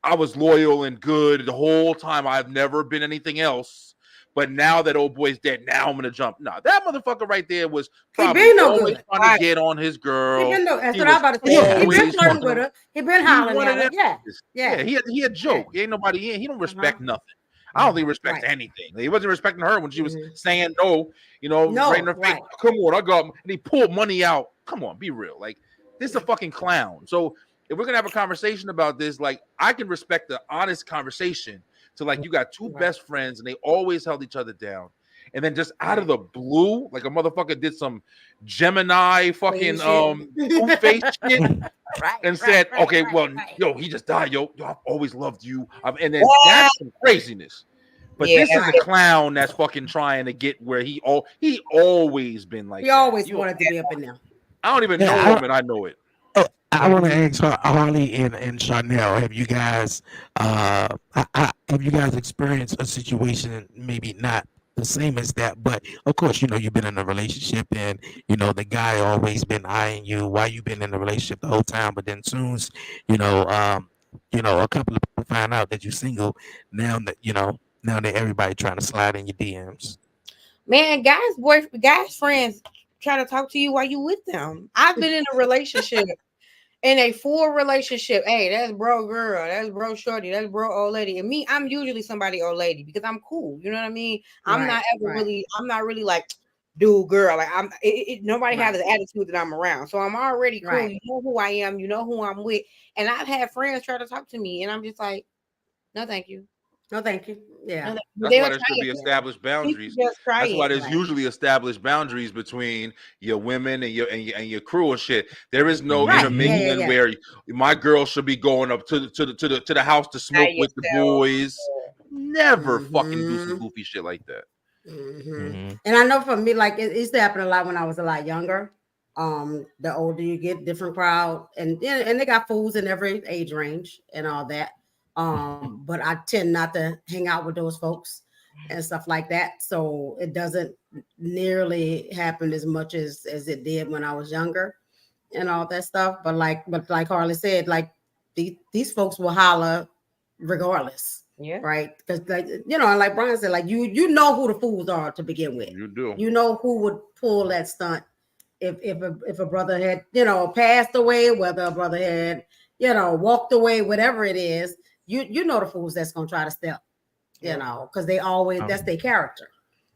I was loyal and good the whole time. I've never been anything else. But now that old boy's dead, now I'm gonna jump. No, that motherfucker right there was probably always trying to get on his girl. That's what I'm about to say. He been flirting with her. He been hollering at her. Yeah. He a joke. He ain't nobody in. He don't respect nothing. I don't think he respects anything. He wasn't respecting her when she was saying no. Right in her face. Come on, I got him. And he pulled money out. Come on, be real. Like this is a fucking clown. So if we're gonna have a conversation about this, like I can respect the honest conversation. So like you got two best friends and they always held each other down. And then just out of the blue, like a motherfucker did some Gemini fucking face shit and said, okay, well, yo, he just died, yo, I've always loved you. And then that's some craziness. But Yeah, this is right. the clown that's fucking trying to get where he always been like He that. always wanted to be up in there. I don't even Yeah, know him, and I know it. I want to ask Harley and Chanel, have you guys experienced a situation maybe not the same as that, but of course, you've been in a relationship and the guy always been eyeing you while you've been in the relationship the whole time, but then soon as a couple of people find out that you're single, now that everybody trying to slide in your DMs. man, guys friends try to talk to you while you with them. I've been in a relationship. In a full relationship, hey, that's bro girl, that's bro shorty, that's bro old lady. And me, I'm usually somebody old lady because I'm cool. You know what I mean? I'm not really like dude girl. Like nobody has the attitude that I'm around. So I'm already cool. Right. You know who I am, you know who I'm with. And I've had friends try to talk to me, and I'm just like, no, thank you. No, thank you. Yeah. That's why there should be established boundaries. That's why there's usually established boundaries between your women and your crew and shit. There is no intermingling where my girl should be going up to the house to smoke with the boys. Never fucking do some goofy shit like that. And I know for me, like it used to happen a lot when I was a lot younger. The older you get, different crowd, and they got fools in every age range and all that. But I tend not to hang out with those folks and stuff like that. So it doesn't nearly happen as much as it did when I was younger and all that stuff. But like Harley said, like these folks will holler regardless. Yeah. Right. Because like Brian said, like you know who the fools are to begin with. You do. You know who would pull that stunt if a brother had, passed away, whether a brother had, walked away, whatever it is. You know the fools that's gonna try to step, because they always that's their character.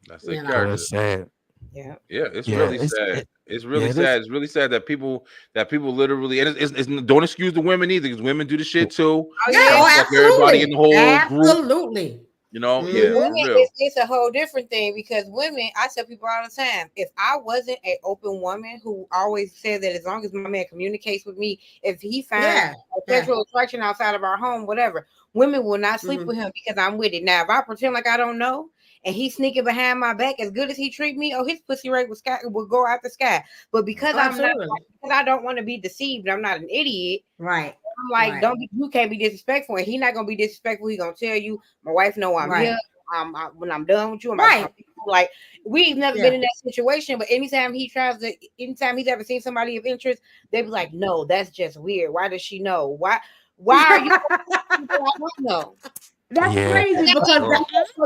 That's their character. It's sad. Yeah, it's really sad. It's really sad. It's really sad that people literally, and it's don't excuse the women either, because women do the shit too. Absolutely. Everybody in the whole group. Absolutely. It's a whole different thing because women, I tell people all the time, if I wasn't an open woman who always said that as long as my man communicates with me, if he finds a sexual attraction outside of our home, whatever, women will not sleep with him because I'm with it. Now, if I pretend like I don't know and he's sneaking behind my back, as good as he treat me, his pussy rate will go out the sky. But because because I don't want to be deceived, I'm not an idiot. Right. I'm like, you can't be disrespectful, and he's not gonna be disrespectful. He's gonna tell you, my wife know I'm here. When I'm done with you, I'm like, we've never been in that situation. But anytime he's ever seen somebody of interest, they be like, no, that's just weird. Why does she know? Why are you? I don't know. That's crazy because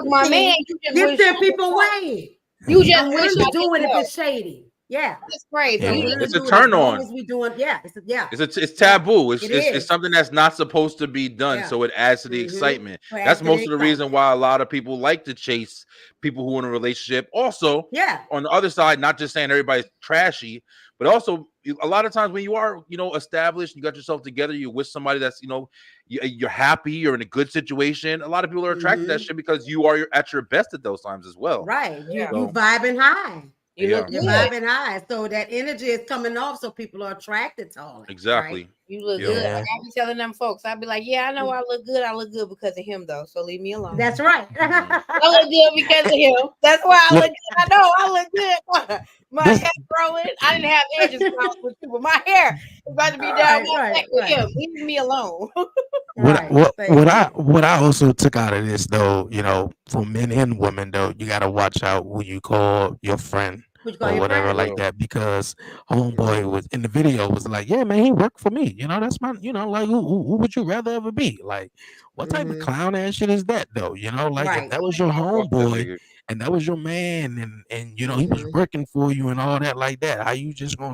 my man, you just give their people away. You just wish to do it if it's shady. Yeah, that's crazy. It's a turn on. It's taboo. It's something that's not supposed to be done. So it adds to the excitement. That's most of the reason why a lot of people like to chase people who are in a relationship. Also, on the other side, not just saying everybody's trashy, but also a lot of times when you are, established, you got yourself together, you're with somebody that's, you're happy, you're in a good situation. A lot of people are attracted to that shit because you are at your best at those times as well. Right. You vibing high. You're vibing high, so that energy is coming off, so people are attracted to all that. Exactly. Right? You look good. Like I be telling them folks, I be like, yeah, I know I look good. I look good because of him, though. So leave me alone. That's right. I look good because of him. That's why I look good. I know I look good. My hair growing. I didn't have edges when I was with you, but my hair is about to be down my neck with him. Leave me alone. What I also took out of this, though, for men and women, though, you got to watch out who you call your friend or whatever like that, because homeboy was in the video was like, yeah, man, he worked for me. That's my, like who would you rather ever be? Like, what type of clown ass shit is that, though? Like if that was your homeboy and that was your man, and he was working for you and all that like that, how you just gonna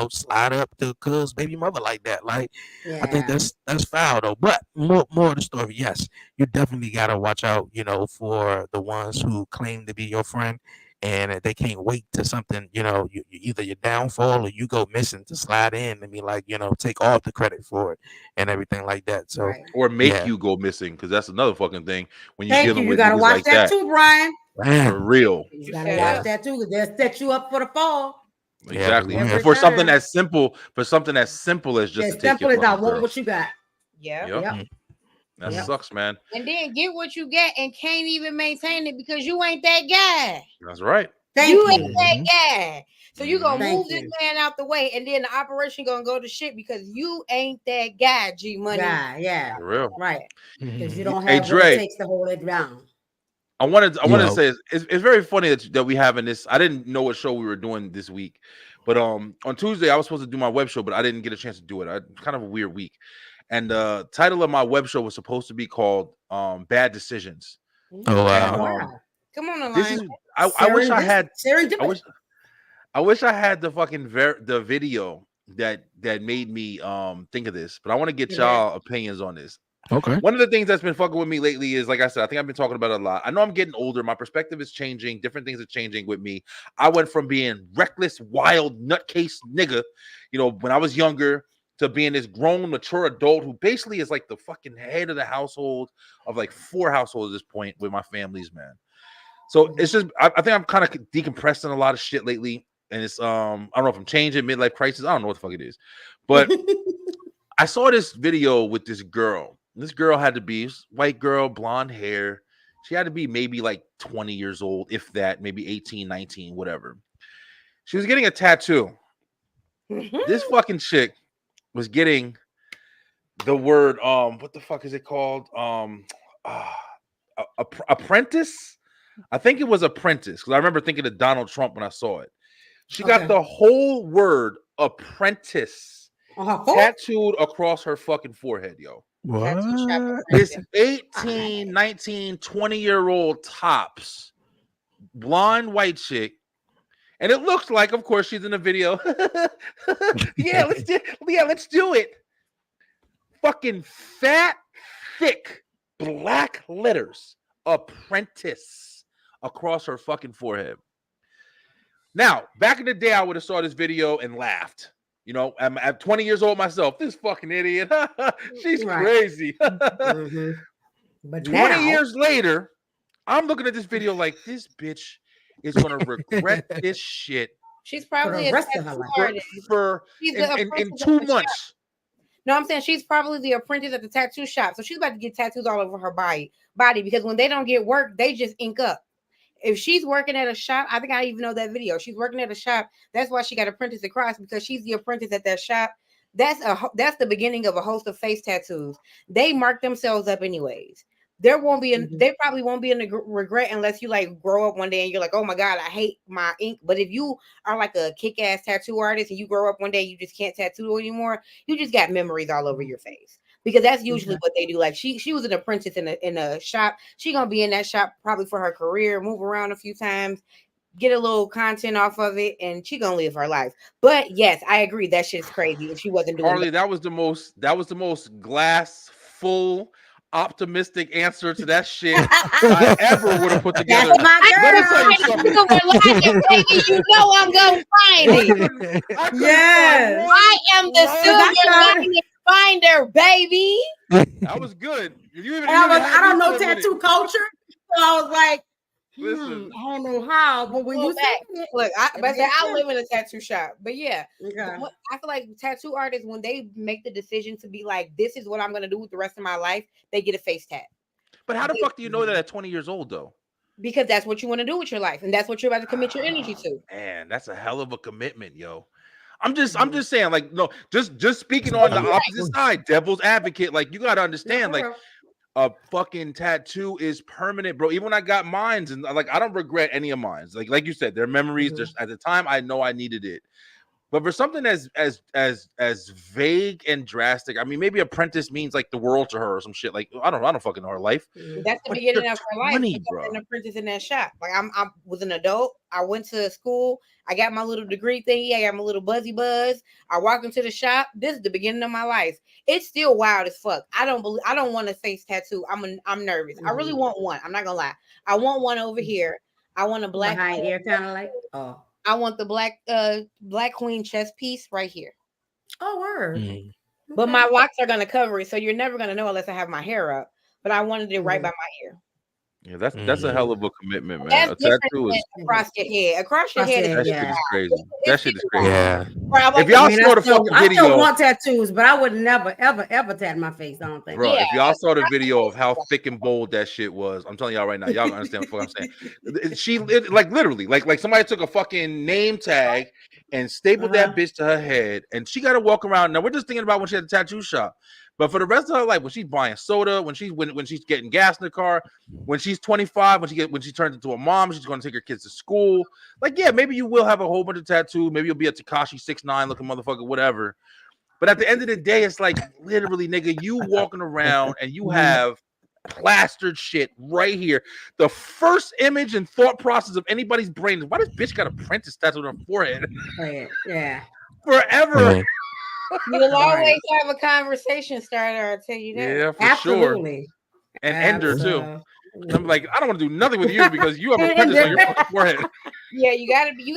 slide up to cuz baby mother like that? Like, I think that's foul though. But more of the story, yes, you definitely gotta watch out, for the ones who claim to be your friend and they can't wait to something, you either your downfall or you go missing to slide in and be like, take all the credit for it and everything like that. So or make you go missing, because that's another fucking thing when you're dealing with you gotta watch like that too, Brian. For real. You gotta watch that too, because they'll set you up for the fall. Exactly. And for something as simple, as just as simple as I want what you got. Yeah. That Yep. sucks, man. And then get what you get and can't even maintain it because you ain't that guy. That's right. Thank You you. ain't that guy. So you gonna Thank move this you. man out the way, and then the operation gonna go to shit because you ain't that guy, G Money. Yeah. For real. Right. Because you Mhm. don't Hey, have what it Dre. takes to hold it down. I wanted to Yo. say it's very funny that we have in this. I didn't know what show we were doing this week, but on Tuesday I was supposed to do my web show, but I didn't get a chance to do it. Kind of a weird week. And the title of my web show was supposed to be called Bad Decisions. Oh And wow. Come on, this Alliance. is I wish I had serendipity. I wish I had the fucking the video that made me think of this, but I want to get y'all opinions on this. Okay. One of the things that's been fucking with me lately is, like I said, I think I've been talking about it a lot. I know I'm getting older. My perspective is changing. Different things are changing with me. I went from being reckless, wild, nutcase nigga, when I was younger, to being this grown, mature adult who basically is like the fucking head of the household of like 4 households at this point with my families, man. So it's just, I think I'm kind of decompressing a lot of shit lately. And it's, I don't know if I'm changing midlife crisis. I don't know what the fuck it is. But I saw this video with this girl. This girl had to be white girl, blonde hair. She had to be maybe like 20 years old, if that, maybe 18, 19, whatever. She was getting a tattoo. This fucking chick was getting the word, what the fuck is it called? Apprentice? I think it was apprentice, because I remember thinking of Donald Trump when I saw it. She got the whole word apprentice tattooed across her fucking forehead, yo. What? This 18, 19, 20-year-old tops, blonde white chick. And it looks like, of course, she's in a video. Let's do it. Fucking fat, thick, black letters, apprentice, across her fucking forehead. Now, back in the day, I would have saw this video and laughed. I'm 20 years old myself. This fucking idiot. She's crazy. But 20 years later, I'm looking at this video like, this bitch is going to regret this shit. She's probably the rest of her life. In 2 months. No, I'm saying she's probably the apprentice at the tattoo shop. So she's about to get tattoos all over her body because when they don't get work, they just ink up. If she's working at a shop, I think I even know that video. She's working at a shop. That's why she got apprentice across, because she's the apprentice at that shop. That's the beginning of a host of face tattoos. They mark themselves up anyways. There won't be they probably won't be in the regret unless you like grow up one day and you're like, oh my God, I hate my ink. But if you are like a kick-ass tattoo artist and you grow up one day, you just can't tattoo anymore. You just got memories all over your face. Because that's usually what they do. Like she was an apprentice in a shop. She gonna be in that shop probably for her career, move around a few times, get a little content off of it, and she gonna live her life. But yes, I agree, that shit's crazy. If she wasn't doing Harley, that was the most glass full, optimistic answer to that shit I ever would have put together. That's my girl. Let me tell you something. Baby, you know I'm gonna find it. Yes. I am the silver lining finder, baby. That was good. I don't know tattoo culture, so I was like, listen, I don't know how, but when you say look, I live in a tattoo shop, but yeah, okay. I feel like tattoo artists, when they make the decision to be like, this is what I'm gonna do with the rest of my life, they get a face tat. But how the fuck do you know that at 20 years old though? Because that's what you want to do with your life, and that's what you're about to commit your energy to. Man, that's a hell of a commitment, yo. I'm just saying, like, no, just speaking on the opposite side, devil's advocate. Like, you gotta understand, like, a fucking tattoo is permanent, bro. Even when I got mines, and like, I don't regret any of mines. Like you said, they're memories. Just at the time, I know I needed it. But for something as vague and drastic, I mean, maybe apprentice means like the world to her or some shit. Like, I don't fucking know her life. That's the beginning of her life. Bro. An apprentice in that shop. Like I was an adult. I went to school. I got my little degree thingy. I got my little buzzy buzz. I walked into the shop. This is the beginning of my life. It's still wild as fuck. I don't want a face tattoo. I'm nervous. I really want one. I'm not gonna lie. I want one over here. I want a black behind ear, kind of like I want the black queen chest piece right here. Oh, word. But my locks are gonna cover it, so you're never gonna know unless I have my hair up. But I wanted it right by my ear. Yeah, that's a hell of a commitment, man. That's A different tattoo than is across your head. Across your head is that shit yeah. is crazy. That shit is crazy. Yeah. If y'all saw the I fucking still video, want tattoos, but I would never, ever tat my face. I don't think. bro, if y'all saw the video of how thick and bold that shit was, I'm telling y'all right now, y'all gonna understand what I'm saying. She like literally, like somebody took a fucking name tag and stapled that bitch to her head, and she got to walk around. Now we're just thinking about when she had the tattoo shop, but for the rest of her life, when she's buying soda, when she's getting gas in the car, when she's 25, when she turns into a mom, she's going to take her kids to school. Like, yeah, maybe you will have a whole bunch of tattoos. Maybe you'll be a Tekashi 6ix9ine looking motherfucker, whatever. But at the end of the day, it's like literally, nigga, you walking around and you have plastered shit right here. The first image and thought process of anybody's brain is, why this bitch got a Princess tattoo on her forehead? Yeah. Forever. Right. You'll always have a conversation starter, I'll tell you that. Yeah, for Absolutely. sure. And Ender too. And I'm like, I don't want to do nothing with you because you have a Princess on your fucking forehead. Yeah, you gotta be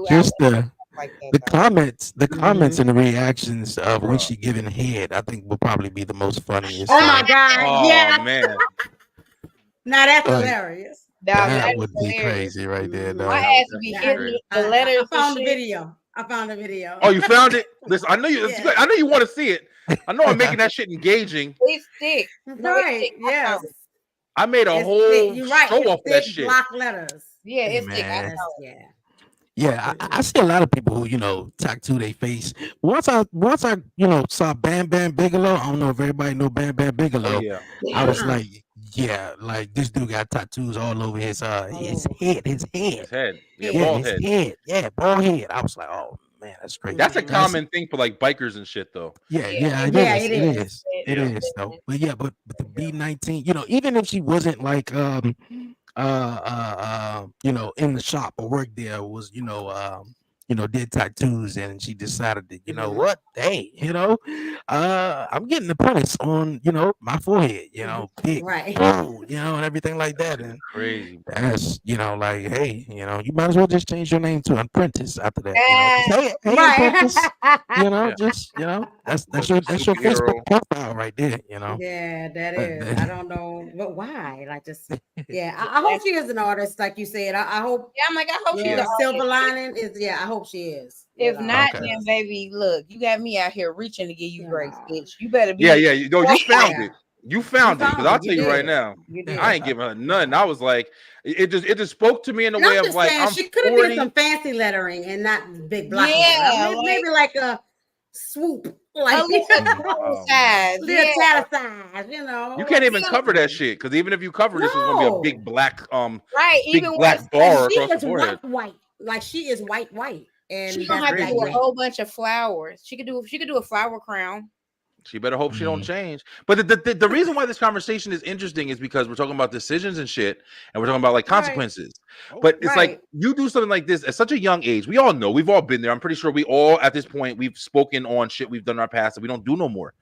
Just the like that, the comments, Mm-hmm. and the reactions of when she giving head, I think will probably be the most funniest. Oh my God! Oh Yeah. man. Now that's Like, hilarious. that would be crazy right there, dog. My ass would be hitting the letters. I found the video. I found the video. Oh, you found it? Listen, I know you. Yeah. I know you want to see it. I know I'm making that shit engaging. It's thick. No, it's Right. thick. Yes. I made a It's whole thick. You're right. show It's off that thick shit. block letters. Yeah, it's thick. I Man. know. Yeah. Yeah, I see a lot of people who tattoo their face. Once I saw Bam Bam Bigelow. I don't know if everybody know Bam Bam Bigelow. Oh, yeah. I was like, yeah, like this dude got tattoos all over his head. His head. Yeah, Yeah, bald his head. head. Yeah, bald head. I was like, oh man, that's crazy. That's a common thing for like bikers and shit, though. Yeah, it is. It is though. But yeah, but the B19, even if she wasn't like in the shop or worked there, was did tattoos, and she decided that what, hey, I'm getting the Prince on my forehead, big, Right. and everything like that. And crazy, bro. that's like, hey, you might as well just change your name to Apprentice after that. Hey, Right. Apprentice, that's your Superhero. Facebook profile right there, Yeah, that is. I don't know, but why? Like, just I hope she is an artist, like you said. I hope. Yeah, I'm like, I hope she's The an silver artist. lining is. Yeah, I hope she is. If not, then baby, look, you got me out here reaching to give you grace, bitch. You better be. Yeah. You found it. You found it, because I'll tell you right now, You did. I ain't giving her none. I was like, it just spoke to me in a And way I'm of just like, saying, I'm she could have 40. did some fancy lettering and not big block. Yeah, maybe like a swoop, like a little size, little yeah. size, You can't even cover that shit, because even if you cover this, it's gonna be a big black right, big even black bar she across the is forehead. white, like she is white, and she don't have to do a whole bunch of flowers. She could do a flower crown. She better hope she don't change. But the reason why this conversation is interesting is because we're talking about decisions and shit, and we're talking about like consequences. But it's like you do something like this at such a young age. We all know, we've all been there. I'm pretty sure we all at this point we've spoken on shit we've done in our past that we don't do no more.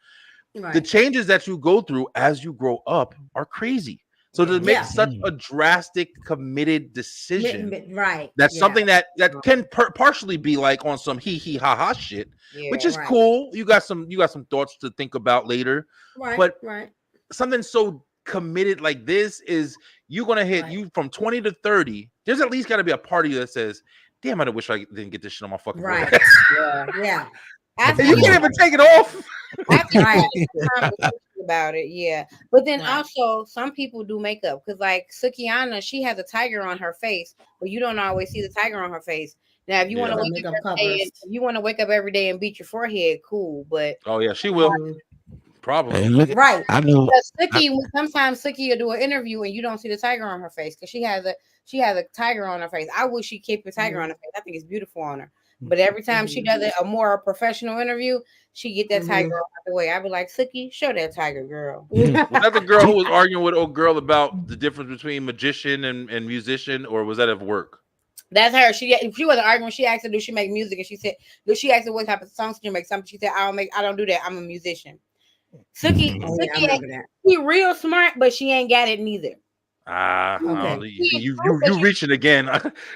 Right. The changes that you go through as you grow up are crazy. So to make such a drastic, committed decision, that's something that can partially be like on some hee ha ha shit, which is cool. You got some thoughts to think about later, but something so committed like this is you're gonna hit you from 20 to 30. There's at least got to be a party that says, "Damn, I wish I didn't get this shit on my fucking forehead." Yeah. You can't even take it off. About it, but then also some people do makeup, because like Sukiana, she has a tiger on her face, but you don't always see the tiger on her face. Now, if you want to wake up every day and beat your forehead, cool. But she will probably I know. Sometimes Suki will do an interview and you don't see the tiger on her face because she has a tiger on her face. I wish she kept the tiger on her face. I think it's beautiful on her. But every time she does a more professional interview, she get that tiger out the way. I be like, Suki, show that tiger, girl. Was that the girl who was arguing with old girl about the difference between magician and musician, or was that at work? That's her. She wasn't arguing. She asked her, "Do she make music?" And she said, she asked her what type of songs she make. Something. She said, I don't do that. I'm a musician." Suki, she real smart, but she ain't got it neither. You reaching again.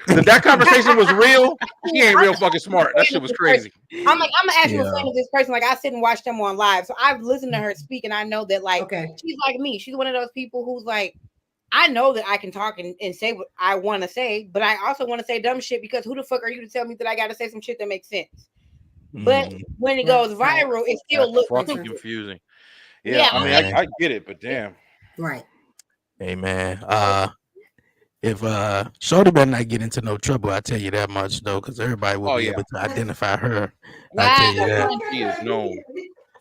That conversation was real. She ain't real fucking smart. That shit was crazy. I'm like, I'm an actual friend of this person. Like, I sit and watch them on live, so I've listened to her speak, and I know that she's like me. She's one of those people who's like, I know that I can talk and say what I want to say, but I also want to say dumb shit because who the fuck are you to tell me that I got to say some shit that makes sense? But when it goes viral, it still looks fucking stupid. confusing. Yeah, I mean, I get it, but damn. Right. Hey man, if Shorty better not get into no trouble, I tell you that much though, because everybody will be able to identify her. I tell you that. She is known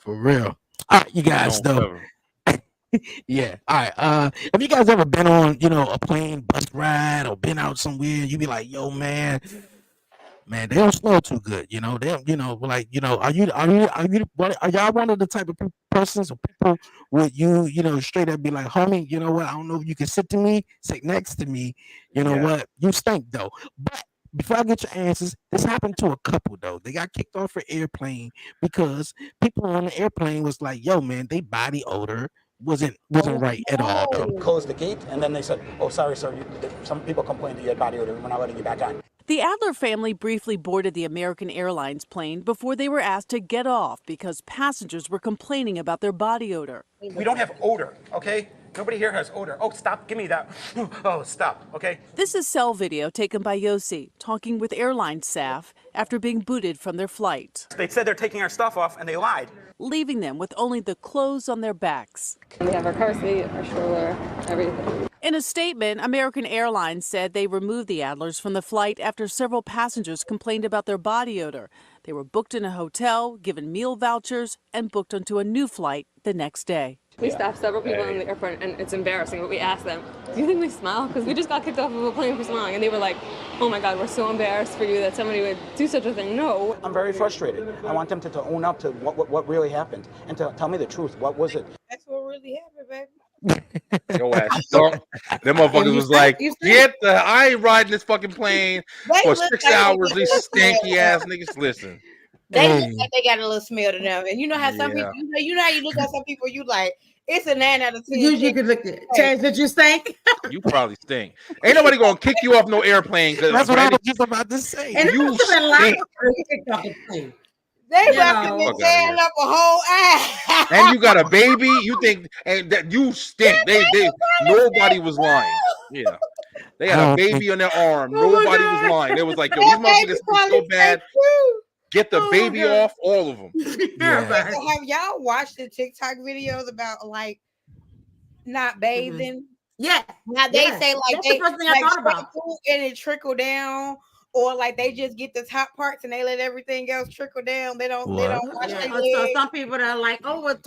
For real. All right, you guys though. Yeah. All right. Have you guys ever been on, a plane bus ride or been out somewhere? You be like, yo, man, they don't smell too good. They don't, like, are y'all one of the type of persons or people would straight up be like, homie, you know what? I don't know if you can sit next to me. You know what? You stink though. But before I get your answers, this happened to a couple though. They got kicked off an airplane because people on the airplane was like, yo, man, they body odor wasn't right at all though. Closed the gate and then they said, oh, sorry, sir. Some people complained that you had body odor. We're not letting you back on. The Adler family briefly boarded the American Airlines plane before they were asked to get off because passengers were complaining about their body odor. We don't have odor, okay? Nobody here has odor. Oh, stop. Give me that. Oh, stop, okay? This is cell video taken by Yossi talking with airline staff after being booted from their flight. They said they're taking our stuff off and they lied. Leaving them with only the clothes on their backs. We have our car seat, our stroller, everything. In a statement, American Airlines said they removed the Adlers from the flight after several passengers complained about their body odor. They were booked in a hotel, given meal vouchers, and booked onto a new flight the next day. We stopped several people in the airport, and it's embarrassing, but we asked them, do you think we smell? Because we just got kicked off of a plane for smelling, and they were like, oh my God, we're so embarrassed for you that somebody would do such a thing. No. I'm very frustrated. I want them to own up to what really happened and to tell me the truth. What was it? That's what really happened, baby. Yo ass stunk. Them motherfuckers was like, I ain't riding this fucking plane for 6 hours. These stanky ass niggas. Listen. They look like they got a little smell to them. And you know how some people, you know how you look at some people, you like, it's a 9 out of 10. You could look at Chance, did you stink? You probably stink. Ain't nobody gonna kick you off no airplane. That's what I was just about to say. And you stink. They about to be tearing up a whole ass. And you got a baby. You think and that you stink. They nobody was lying. Yeah. They had a baby on their arm. Nobody was lying. They was like, yo, these motherfuckers stink so bad. Get the baby off, all of them. Have y'all watched the TikTok videos about like not bathing? Yeah. Now they say like that's they the first thing I thought about. And it trickle down, or like they just get the top parts and they let everything else trickle down. They don't wash their legs. So some people are like, oh, what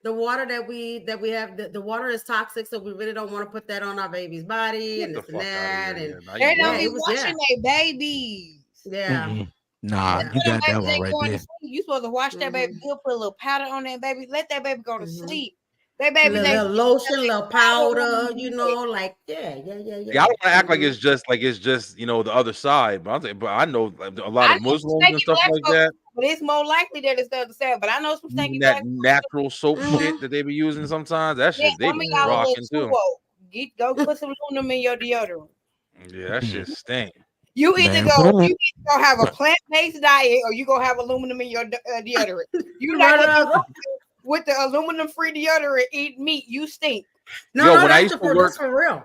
the water that we have, the water is toxic, so we really don't want to put that on our baby's body and this and that. And they don't be washing their babies. Yeah. Mm-hmm. Nah, you got that one right there. You supposed to wash that baby. You'll put a little powder on that baby. Let that baby go to sleep. That baby, a little lotion, a little powder, like yeah. I don't want to act like it's just the other side, but I know a lot of Muslims and stuff like that. But it's more likely that it's the other side. But I know some things that natural soap shit that they be using sometimes. That shit they be rocking too. Go put some aluminum in your deodorant. Yeah, that shit stink. You either go have a plant-based diet or you go have aluminum in your deodorant. You not with the aluminum-free deodorant, eat meat. You stink. When I used to work for real.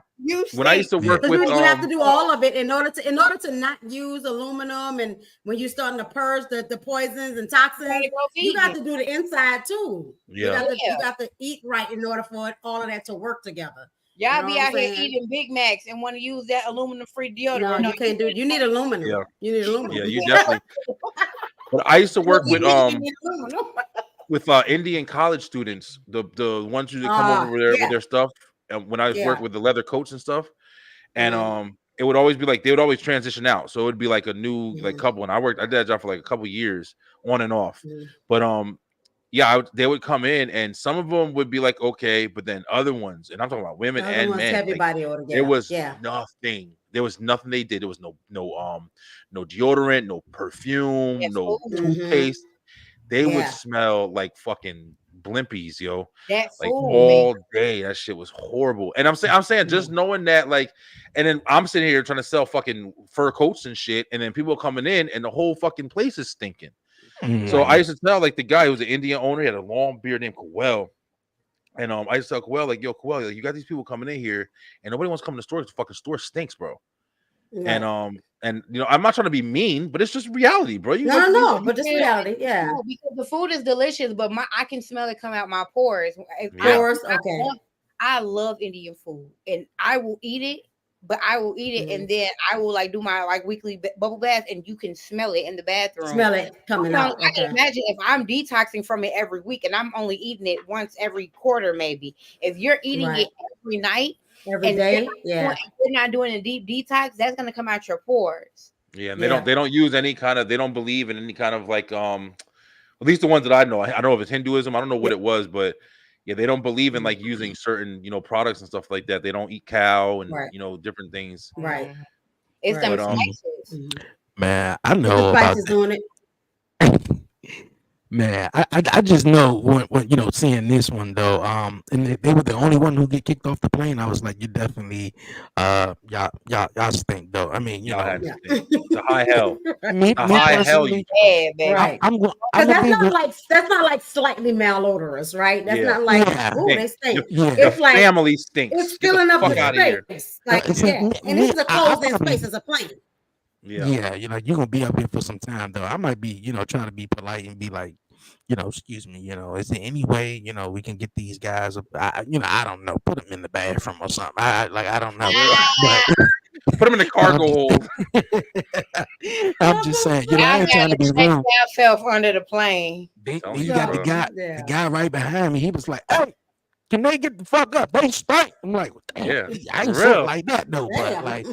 When I used to work with, you have to do all of it in order to not use aluminum, and when you're starting to purge the poisons and toxins, you got to do the inside too. Yeah. You got to eat right in order for all of that to work together. Y'all be out here eating Big Macs and want to use that aluminum-free deodorant. No, you can't do it. You need aluminum. Yeah. You need aluminum. Yeah, you definitely. But I used to work with Indian college students, the ones who come over there with their stuff. And when I was working with the leather coats and stuff, and it would always be like they would always transition out. So it would be like a new like couple. And I did that job for like a couple years on and off. But they would come in, and some of them would be like, okay, but then other ones, and I'm talking about women and men, everybody like, there was nothing. There was nothing they did. There was no deodorant, no perfume, no toothpaste. They would smell like fucking blimpies, yo. That's like all day. That shit was horrible. And I'm saying, just knowing that, like, and then I'm sitting here trying to sell fucking fur coats and shit, and then people coming in, and the whole fucking place is stinking. So I used to tell like the guy who was an Indian owner, he had a long beard named Kowell. And I just tell Coel, like, yo, Coel, like, you got these people coming in here, and nobody wants to come in the store. The fucking store stinks, bro. Right. And you know, I'm not trying to be mean, but it's just reality, bro. You But it's reality, yeah. No, because the food is delicious, but I can smell it come out my pores. Okay. I love Indian food, and I will eat it. But I will eat it, and then I will like do my like weekly bubble bath, and you can smell it in the bathroom. Smell it coming out. I can imagine if I'm detoxing from it every week, and I'm only eating it once every quarter, maybe. If you're eating it every night, every day, you're not doing a deep detox, that's gonna come out your pores. Yeah, and they don't use any kind of, they don't believe in any kind of like at least the ones that I know. I don't know if it's Hinduism. I don't know what it was, but yeah, they don't believe in like using certain, you know, products and stuff like that. They don't eat cow and you know, different things. Right. It's them spices. Man, I know about spices doing it. Man, I just know when you know, seeing this one though, and they were the only one who get kicked off the plane. I was like, you definitely, y'all stink though. I mean, you know, it's a high hell, a high hell. Right. That's not like slightly malodorous, right? That's not like they stink. It's like family stinks. It's filling up the space. Like and this is a closed-in space as a plane. Yeah, you know, you're gonna be up here for some time though. I might be, you know, trying to be polite and be like, you know, excuse me, you know, is there any way, you know, we can get these guys up? You know, I don't know, put them in the bathroom or something. I don't know. But put them in the cargo hold. I'm just saying, you know, I ain't trying to be rude. Myself under the plane. You got the guy right behind me. He was like, "Hey, can they get the fuck up? They stink." I'm like, damn, I ain't saying like that though, but like,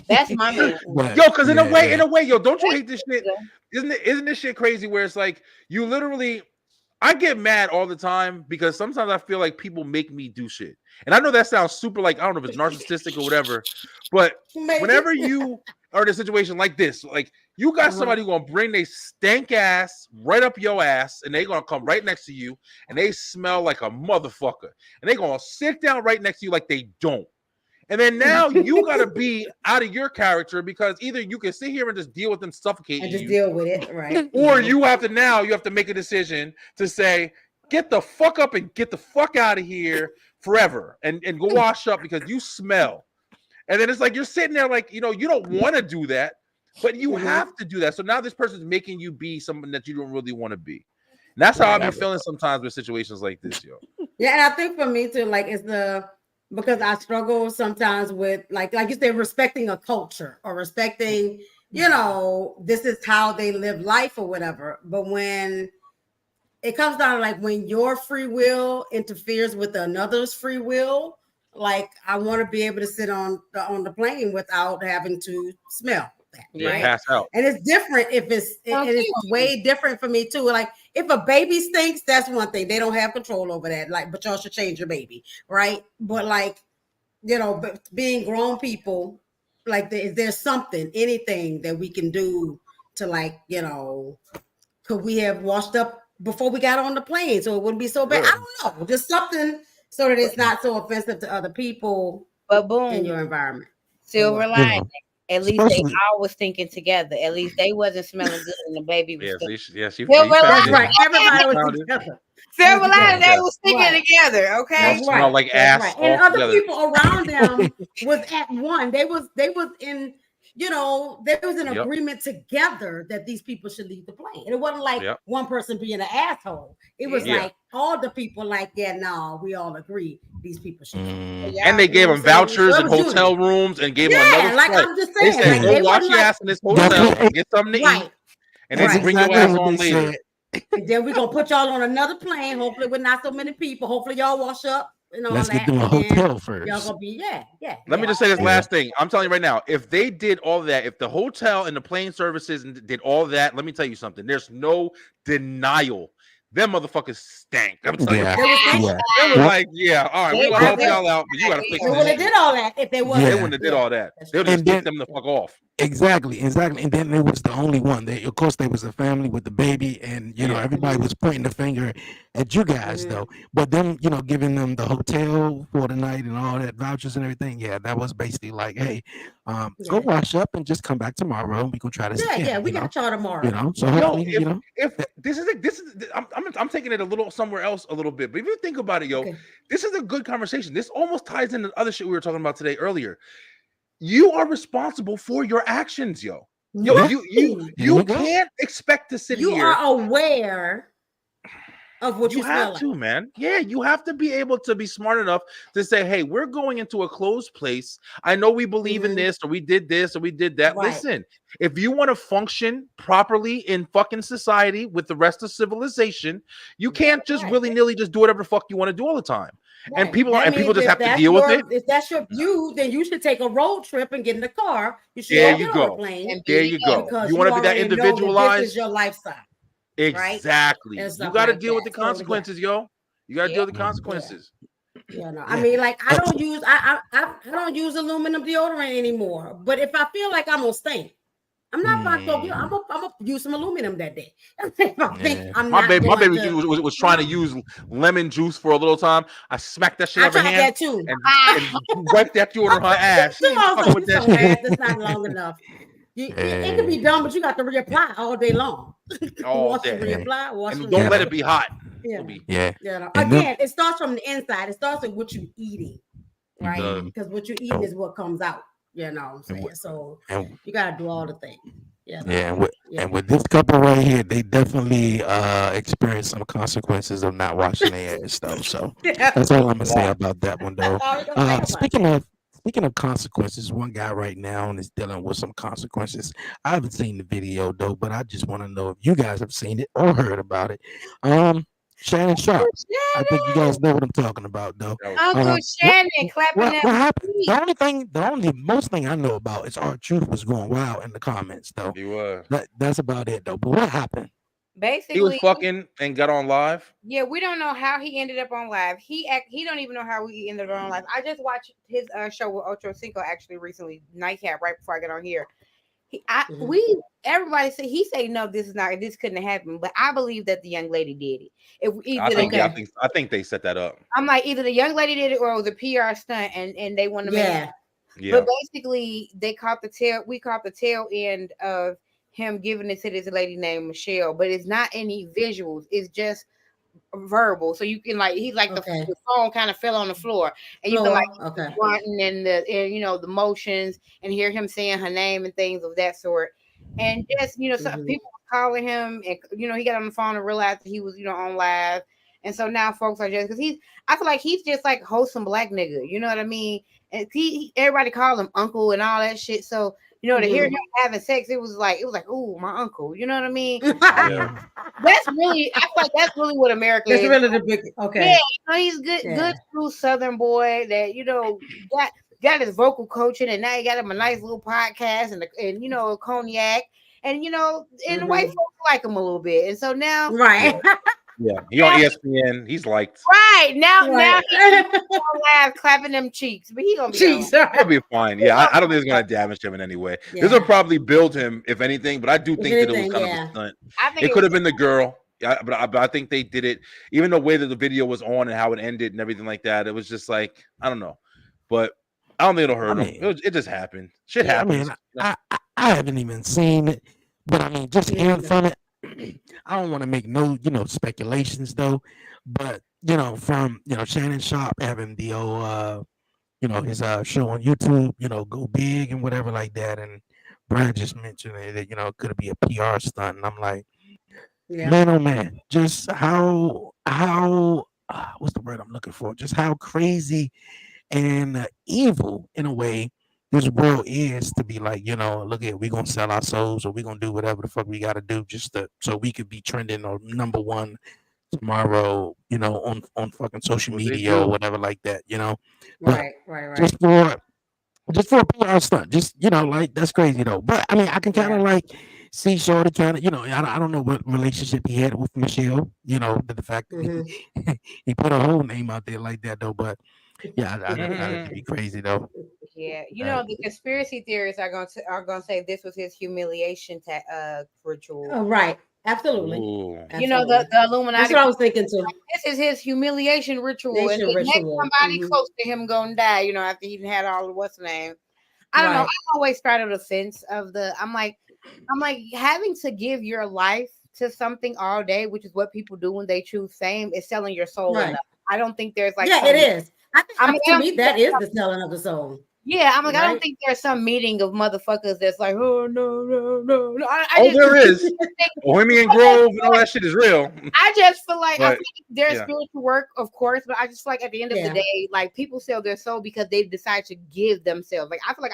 that's my man. Yo, because in a way, yo, don't you hate this shit? Isn't this shit crazy? Where it's like you literally, I get mad all the time because sometimes I feel like people make me do shit, and I know that sounds super like, I don't know if it's narcissistic or whatever, but whenever you are in a situation like this, like you got somebody gonna bring they stank ass right up your ass, and they gonna come right next to you, and they smell like a motherfucker, and they gonna sit down right next to you like they don't. And then now you gotta be out of your character because either you can sit here and just deal with them suffocating and just deal with it, right? Or you have to make a decision to say, get the fuck up and get the fuck out of here forever and go wash up because you smell. And then it's like you're sitting there like, you know, you don't want to do that, but you have to do that. So now this person's making you be someone that you don't really want to be. And that's how I've been feeling sometimes with situations like this, yo. Yeah, and I think for me too, like because I struggle sometimes with like you said, respecting a culture or respecting, you know, this is how they live life or whatever. But when it comes down to like when your free will interferes with another's free will, like I want to be able to sit on the plane without having to smell that, right? Pass out. And it's different if it's way different for me too. Like if a baby stinks, that's one thing. They don't have control over that. Like, but y'all should change your baby, right? But like, you know, but being grown people, like is there something, anything that we can do to like, you know, could we have washed up before we got on the plane so it wouldn't be so bad? I don't know, just something so that it's not so offensive to other people. But boom, in your environment. Silver lining. At least they all was thinking together. At least they wasn't smelling good, and the baby was. She that's right. Everybody was together. Silver lining, they was sticking together. Okay, that's right. Like ass, right. And other people around them was at one. They was in. You know, there was an agreement together that these people should leave the plane. And it wasn't like one person being an asshole. It was like all the people like, no, we all agree these people should. And they gave them vouchers and hotel rooms and gave them another like flight. I'm just saying. They said, like, go wash your ass in this hotel and get something to eat. And then bring your ass on later. And then we're going to put y'all on another plane, hopefully with not so many people. Hopefully y'all wash up. Let's get them a hotel first. Y'all gonna be, Let me just say this last thing. I'm telling you right now, if they did all that, if the hotel and the plane services did all that, let me tell you something. There's no denial. Them motherfuckers stank. I'm telling you. They were like, all right, we're gonna help y'all out, but you gotta fix it. They would have did all that if they wasn't. They wouldn't have did all that. They would have kicked them the fuck off. Exactly. And then it was the only one. Of course, there was a family with the baby, and everybody was pointing the finger at you guys, though. But then, giving them the hotel for the night and all that vouchers and everything. Yeah, that was basically like, hey, go wash up and just come back tomorrow, and we gonna try this again. Yeah, we got y'all tomorrow. So hopefully, if this is I'm taking it a little somewhere else a little bit, but if you think about it, this is a good conversation. This almost ties into other shit we were talking about today earlier. You are responsible for your actions, yo. You can't expect to sit here. You are aware of what you have to, man. Yeah, you have to be able to be smart enough to say, hey, we're going into a closed place. I know we believe in this, or we did this, or we did that. Right. Listen, if you want to function properly in fucking society with the rest of civilization, you can't just willy-nilly just do whatever the fuck you want to do all the time. Right. And people just have to deal with it. If that's your view, then you should take a road trip and get in the car. You should there you go. There you go. You want to be that individualized. This is your lifestyle. Exactly. Right? You got to deal with the consequences, yo. You got to deal with the consequences. I mean, like I don't use aluminum deodorant anymore. But if I feel like I'm gonna stink, I'm not about to go. I'm gonna use some aluminum that day. My baby was trying to use lemon juice for a little time. I smacked that shit out of her hand. That too. And wiped that shit on her ass. That's not long enough. It can be done, but you got to reapply all day long. All day. And don't let it be hot. Again, it starts from the inside. It starts with what you're eating, right? Because what you're eating is what comes out. You know what I'm saying? So you got to do all the things. And with this couple right here, they definitely experienced some consequences of not washing their ass, though. So that's all I'm gonna say about that one, though. Speaking of consequences, one guy right now is dealing with some consequences. I haven't seen the video though, but I just want to know if you guys have seen it or heard about it. Shannon Sharpe. I think you guys know what I'm talking about, though. Uncle Shannon clapping what happened? The most thing I know about is R-Truth was going wild in the comments, though. He was. That's about it, though. But what happened? Basically, he was fucking and got on live. Yeah, we don't know how he ended up on live. He don't even know how he ended up on live. I just watched his show with Ocho Cinco actually recently, Nightcap, right before I got on here. Everybody say no, this couldn't have happened, but I believe that the young lady did it. I think they set that up. I'm like, either the young lady did it or it was a PR stunt, and they want to make it. But basically, we caught the tail end of him giving it to this lady named Michelle, but it's not any visuals, it's just verbal. So you can the phone kind of fell on the floor, and you can grunting and the motions and hear him saying her name and things of that sort. And just some people calling him, and he got on the phone and realized that he was on live. And so now folks are just I feel like he's just like wholesome black nigga, you know what I mean? And everybody called him uncle and all that shit. So to hear him having sex, it was like, ooh, my uncle. You know what I mean? That's really, I feel like that's really what America is. That's really the big, okay. Yeah, he's good true Southern boy that, got his vocal coaching, and now he got him a nice little podcast and a cognac. And, and the white folks like him a little bit. And so now. Right. Yeah, he on ESPN. He's liked. Right now he's live clapping them cheeks, but he gonna be he'll be fine. Yeah, I don't think it's gonna damage him in any way. This will probably build him, if anything. But I do think that it was kind of a stunt. It could have been the girl. Yeah, but I think they did it. Even the way that the video was on and how it ended and everything like that, it was just like, I don't know. But I don't think it'll hurt him. It just happened. Shit happens. I haven't even seen it, but I mean, just hearing from it. I don't want to make no, speculations though, but from Shannon Sharpe having the old his show on YouTube, go big and whatever like that, and Brian just mentioned that could it be a PR stunt, and I'm like, man, oh man, just how what's the word I'm looking for? Just how crazy and evil in a way this world is to be like, look at, we're gonna sell our souls, or we're gonna do whatever the fuck we gotta do just so we could be trending or number one tomorrow, on fucking social media or whatever like that, Right. Just for a PR stunt, like that's crazy though. But I mean, I can kind of like see Shorty kind of, I don't know what relationship he had with Michelle, the fact that he put a whole name out there like that though, but Yeah, I that'd be crazy though. Yeah, you know the conspiracy theorists are gonna say this was his humiliation ritual. Oh, right. Absolutely. Ooh. You know Absolutely. the Illuminati. That's what I was thinking too. This is his humiliation ritual, and Nation it makes ritual. somebody close to him gonna die. You know, after he had all the what's the name. I don't know. Right. I always straddle the fence of the. I'm like having to give your life to something all day, which is what people do when they choose fame, is selling your soul. Right. Enough. I don't think there's like Yeah, it is. I mean, to me, that is the the selling of the soul. Yeah, I'm like, I don't Right? think there's some meeting of motherfuckers that's like, oh no. There is. Bohemian Grove and all that shit is real. I just feel like But, there's yeah. spiritual work, of course, but I just feel like at the end of the day, like people sell their soul because they decide to give themselves. Like I feel like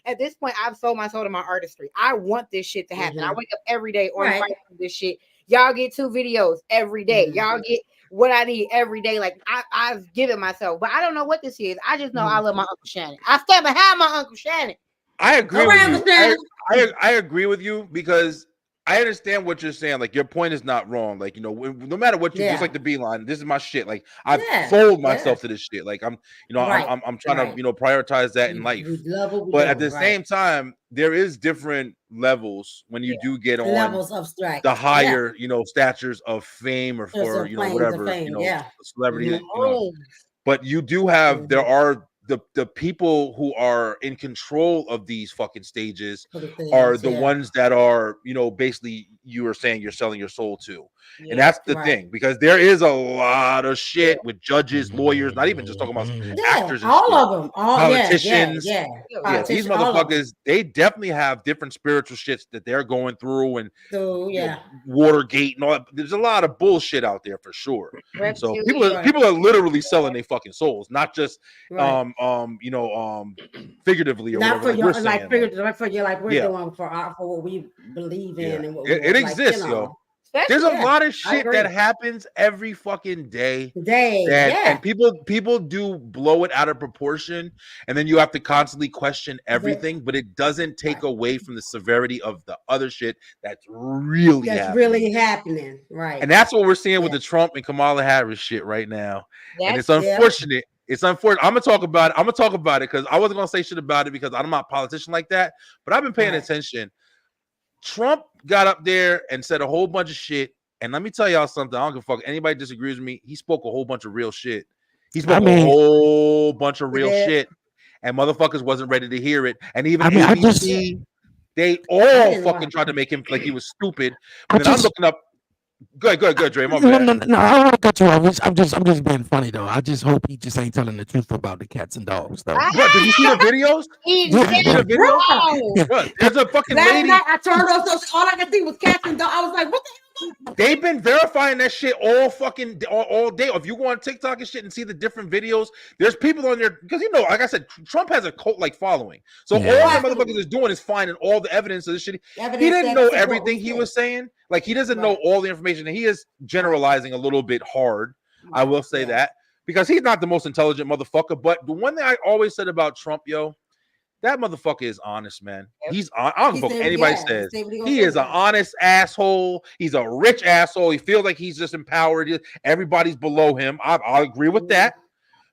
at this point I've sold my soul to my artistry. I want this shit to happen. I wake up every day on fight for this shit. Y'all get 2 videos every day. Y'all get what I need every day. Like I've given myself, but I don't know what this is. I just know I love my Uncle Shannon. I stand behind my Uncle Shannon. I agree with you. I agree with you because I understand what you're saying. Like your point is not wrong. Like, you know, no matter what you just like the beeline, this is my shit. Like I've sold myself to this shit. Like I'm trying to, you know, prioritize that in life. But at the same time, there is different levels when you do get on levels of strike. The higher, you know, statures of fame or for, you know, whatever, you know, celebrity, you know. But you do have there are the people who are in control of these fucking stages are the ones that are, you know, basically you were saying you're selling your soul to. And that's the thing, because there is a lot of shit with judges, lawyers, not even just talking about actors and all shit, of them, politicians. These Politicians, motherfuckers, they definitely have different spiritual shits that they're going through, and you know, Watergate and all that. There's a lot of bullshit out there for sure. So people are literally selling their fucking souls, not just figuratively or not whatever. For your, like figuratively, for your, like we're doing for what we believe in and what we it exists, yo. There's a lot of shit that happens every fucking day. And people do blow it out of proportion, and then you have to constantly question everything, but it doesn't take away from the severity of the other shit that's really happening. Right. And that's what we're seeing with the Trump and Kamala Harris shit right now. And it's unfortunate. It's unfortunate. I'm gonna talk about it because I wasn't gonna say shit about it because I'm not a politician like that, but I've been paying attention. Trump got up there and said a whole bunch of shit. And let me tell y'all something. I don't give a fuck. Anybody disagrees with me. He spoke a whole bunch of real shit. He spoke a whole bunch of real shit. And motherfuckers wasn't ready to hear it. And even ABC, they all fucking tried to make him like he was stupid. But then I'm looking up. Good, Dre. My bad. No, I don't cut you off. I'm just being funny though. I just hope he just ain't telling the truth about the cats and dogs though. Bro, did you see the videos? There's a fucking lady. I turned on social. All I could see was cats and dogs. I was like, what the hell? They've been verifying that shit all day. If you go on TikTok and shit and see the different videos, there's people on there because, you know, like I said, Trump has a cult-like following. So all the motherfuckers is doing is finding all the evidence of this shit. He didn't know everything he was saying. Like, he doesn't know all the information. And he is generalizing a little bit hard. I will say that because he's not the most intelligent motherfucker. But the one thing I always said about Trump, yo, that motherfucker is honest, man. He's I don't give a fuck what anybody says. He is an honest asshole. He's a rich asshole. He feels like he's just empowered. Everybody's below him. I agree with that.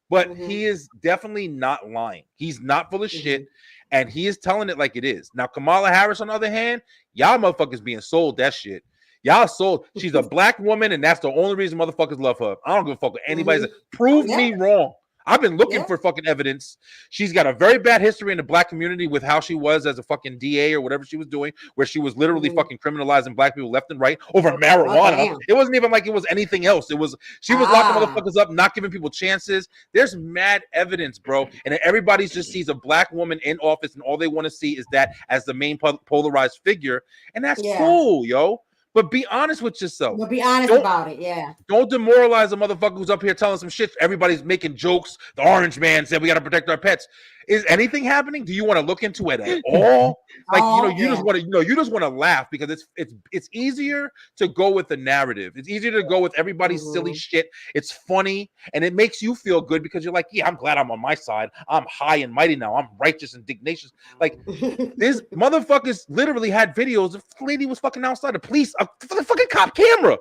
But he is definitely not lying. He's not full of shit. And he is telling it like it is. Now, Kamala Harris, on the other hand, y'all motherfuckers being sold that shit. Y'all sold. She's a black woman, and that's the only reason motherfuckers love her. I don't give a fuck what anybody says. Prove me wrong. I've been looking for fucking evidence. She's got a very bad history in the black community with how she was as a fucking DA or whatever she was doing, where she was literally fucking criminalizing black people left and right over marijuana. It wasn't even like it was anything else. It was she was locking motherfuckers up, not giving people chances. There's mad evidence, bro. And everybody just sees a black woman in office, and all they want to see is that as the main polarized figure, and that's cool, yo. But be honest with yourself. But be honest about it, Don't demoralize a motherfucker who's up here telling some shit. Everybody's making jokes. The orange man said we got to protect our pets. Is anything happening? Do you want to look into it at all? Like, you just want to, you just want to laugh because it's easier to go with the narrative. It's easier to go with everybody's silly shit. It's funny and it makes you feel good because you're like, yeah, I'm glad I'm on my side. I'm high and mighty now. I'm righteous and dignacious. Like, this motherfuckers literally had videos. The lady was fucking outside. The police, the fucking cop camera.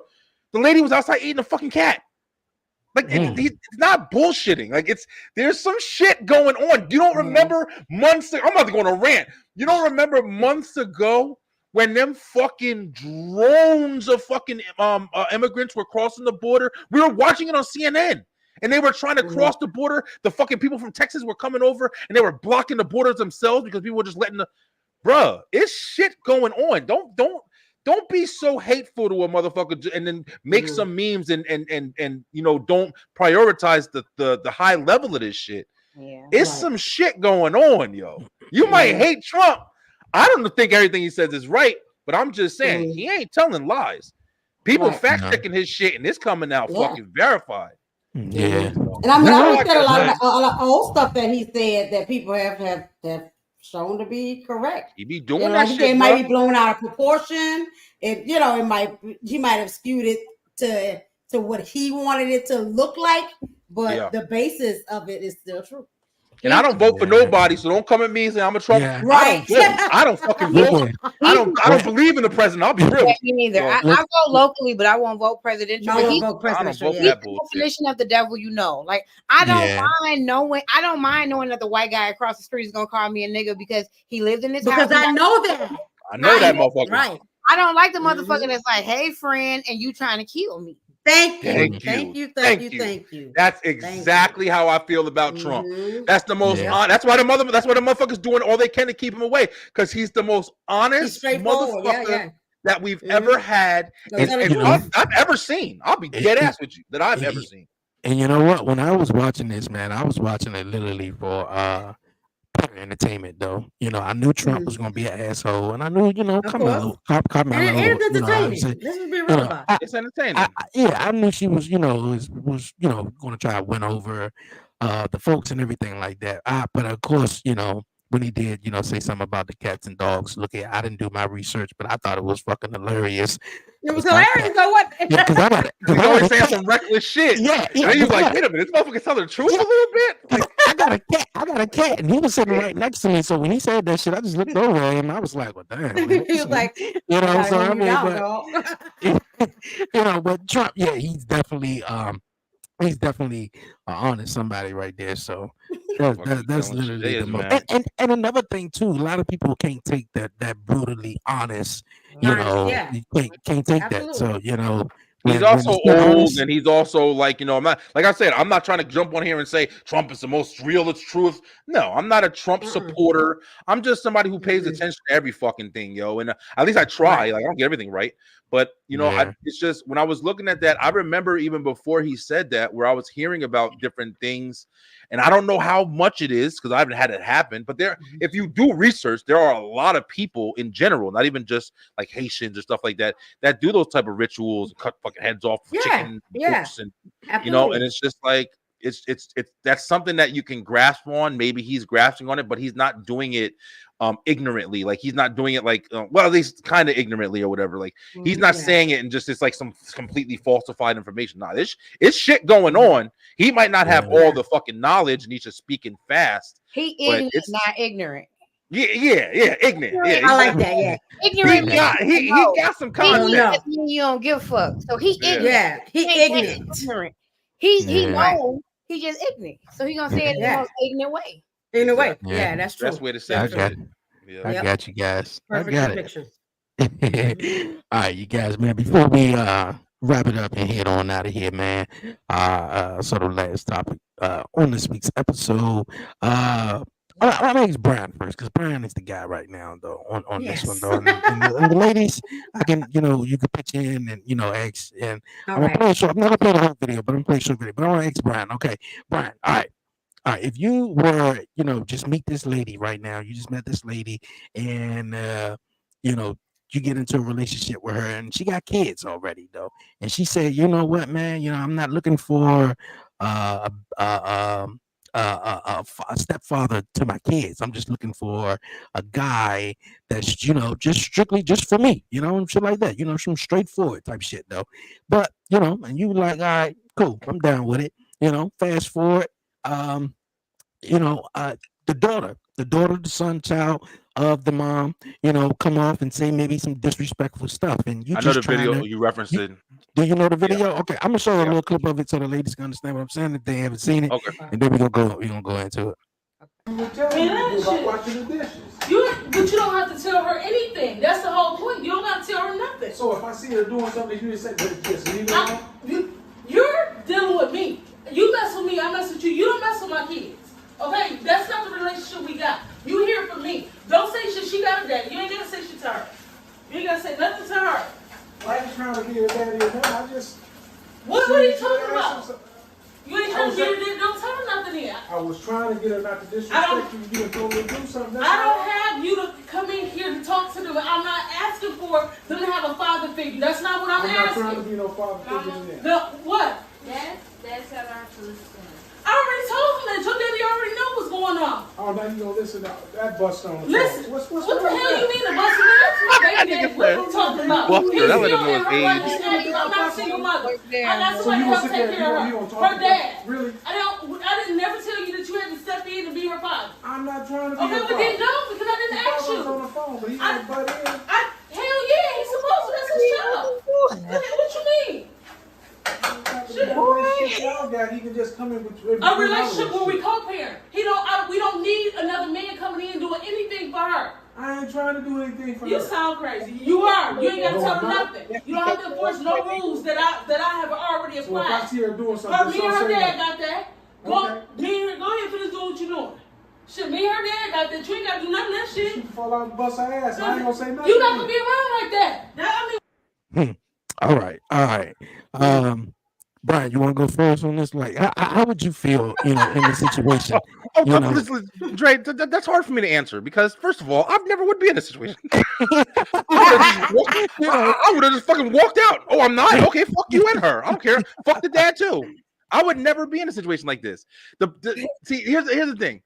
The lady was outside eating a fucking cat. Like it's not bullshitting. Like there's some shit going on. You don't remember months ago? I'm about to go on a rant. You don't remember months ago when them fucking drones of fucking immigrants were crossing the border? We were watching it on CNN. And they were trying to cross the border. The fucking people from Texas were coming over and they were blocking the borders themselves because people were just letting bruh, it's shit going on. Don't be so hateful to a motherfucker and then make some memes and don't prioritize the high level of this shit. Yeah, it's some shit going on, yo. You might hate Trump. I don't think everything he says is right, but I'm just saying he ain't telling lies. People fact checking his shit and it's coming out fucking verified. Yeah, and I mean, I looked at a lot of old stuff that he said that people have shown to be correct. He be doing that shit. It might be blown out of proportion. He might have skewed it to what he wanted it to look like, but the basis of it is still true. And I don't vote for nobody, so don't come at me and say I'm a Trump. Yeah. Right. I don't fucking vote. I don't believe in the president. I'll be real. Me neither. I vote locally, but I won't vote presidential. I don't vote presidential. He's the definition of the devil, Like I don't mind knowing that the white guy across the street is gonna call me a nigga because he lived in this house. Because I know that. I know that motherfucker. Right. I don't like the motherfucker that's like, hey friend, and you trying to kill me. Thank you. That's exactly how I feel about Trump. That's the most that's why the motherfuckers doing all they can to keep him away, because he's the most honest motherfucker that we've ever had and I've ever seen. I'll be dead ass with you that I've ever seen. And you know what? When I was watching this, man, I was watching it literally for entertainment, though. I knew Trump was going to be an asshole, and I knew, come on, it's entertaining. Let's be real about it. It's entertaining. I knew she was, was going to try to win over the folks and everything like that. But of course, when he did, say something about the cats and dogs. Look, I didn't do my research, but I thought it was fucking hilarious. It was hilarious. So what? Yeah, because I always saying some reckless shit. Yeah. And he was like, wait a minute, this motherfucker telling the truth a little bit. Like, I got a cat, and he was sitting right next to me. So when he said that shit, I just looked over at him. I was like, well, damn. Man. He was like, but Trump, he's definitely an honest somebody right there. So that's literally the most. And another thing too, a lot of people can't take that brutally honest. You can't take that. So he's also old, and he's also like, I'm not, like I said, I'm not trying to jump on here and say Trump is the most realest truth. No, I'm not a Trump supporter. I'm just somebody who pays attention to every fucking thing, yo. And at least I try. Like I don't get everything right, but it's just when I was looking at that, I remember even before he said that, where I was hearing about different things, and I don't know how much it is because I haven't had it happen. But if you do research, there are a lot of people in general, not even just like Haitians or stuff like that, that do those type of rituals, cut fucking heads off chicken, and and it's just like it's that's something that you can grasp on. Maybe he's grasping on it, but he's not doing it ignorantly. Like he's not doing it like at least kind of ignorantly or whatever. Like he's not saying it and just it's like some completely falsified information. Nah, it's shit going on. He might not have all the fucking knowledge and he's just speaking fast. He is not ignorant. Yeah, ignorant. Yeah, I like that. Yeah, ignorant. He got some concept. You don't give a fuck. So he ignorant. Yeah, he ignorant. He knows. He just ignorant. So he gonna say it in the most ignorant way. In a way, that's true. That's way to say it. I got you guys. Perfect depiction. All right, you guys, man. Before we wrap it up and head on out of here, man. Sort of last topic on this week's episode. I'll ask Brian first because Brian is the guy right now, though, on this one, though. And the ladies, I can, you can pitch in and, ask. And I'm going to play a short. I'm not going to play the whole video, but I'm going to play a short video. But I want to ask Brian. Okay, Brian, all right. If you were, just meet this lady right now, you just met this lady and, you get into a relationship with her and she got kids already, though. And she said, you know what, man, I'm not looking for a stepfather to my kids. I'm just looking for a guy that's, just strictly just for me, and shit like that, some straightforward type shit, though. But, and you like, all right, cool, I'm down with it. Fast forward, the daughter, the son, child of the mom, come off and say maybe some disrespectful stuff. And you I know the video you referenced it. Do you know the video? Okay, I'm gonna show a little clip of it so the ladies can understand what I'm saying if they haven't seen it. Okay. And then we're gonna go into it. But you don't have to tell her anything. That's the whole point. You don't have to tell her nothing. So if I see her doing something, you just say, just leave it alone? You're dealing with me. You mess with me, I mess with you. You don't mess with my kids. Okay? That's not the relationship we got. You hear from me. Don't say shit. She got a daddy. You ain't gotta say shit to her. You ain't gotta say nothing to her. Why are you trying to be a daddy or not? I just... What are you talking about? You ain't trying to get her there. Don't tell her nothing yet. I was trying to get her not to disrespect you. You told me to do something. I don't have you to come in here to talk to them. I'm not asking for them to have a father figure. That's not what I'm asking. I'm not trying to be no father figure in there. No, what? That's how I to listen. I already told him that. Your daddy already know what's going on. Oh, now you gonna listen to that bust on the Listen, phone. What's what the hell that? you mean a bust on? That's my baby daddy. What are you talking about? Buster, He's that let him still know in his her life. age. I'm not a single mother. I got So somebody you else gonna take sit care there, of you her. gonna talk Her to dad. Really? I didn't never tell you that you had to step in and be her father. I'm not trying to be Okay, your but father. then no, because I didn't ask you. on the phone, but he gonna butt in. Hell yeah, he's supposed to. That's his job. What you mean? Y'all got, he can just come in with A relationship where we co-parent. We don't need another man coming in doing anything for her. I ain't trying to do anything for her. You sound crazy. You are. You ain't got to tell her nothing. You don't have to enforce no rules that I have already applied. So if I see her doing something, Me and her dad got that. Go ahead and finish doing what you're doing. Shit, me and her dad got that. You ain't got to do nothing of that shit. She can fall out and bust her ass. I ain't gonna say nothing. You're not gonna be around like that. All right. Brian, you want to go first on this? Like, how would you feel, in the situation? Listen, Dre, that's hard for me to answer because, first of all, I never would be in this situation. I would have just fucking walked out. Oh, I'm not? Okay, fuck you and her. I don't care. Fuck the dad, too. I would never be in a situation like this. See, here's the thing.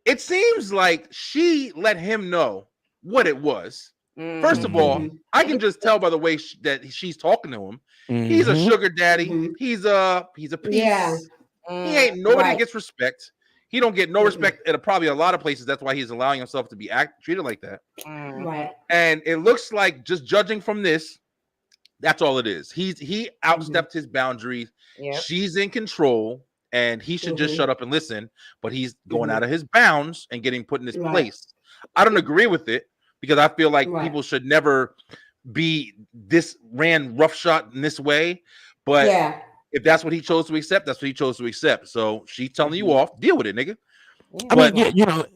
It seems like she let him know what it was. First of all, I can just tell by the way that she's talking to him. He's a sugar daddy. He's a piece. Yeah. He ain't nobody gets respect. He don't get no respect at probably a lot of places. That's why he's allowing himself to be treated like that. Right. And it looks like, just judging from this, that's all it is. He outstepped his boundaries. Yep. She's in control, and he should just shut up and listen. But he's going out of his bounds and getting put in his place. I don't agree with it because I feel like people should never be ran roughshod in this way. But if that's what he chose to accept, that's what he chose to accept. So she's telling you off. Deal with it, nigga. I mean,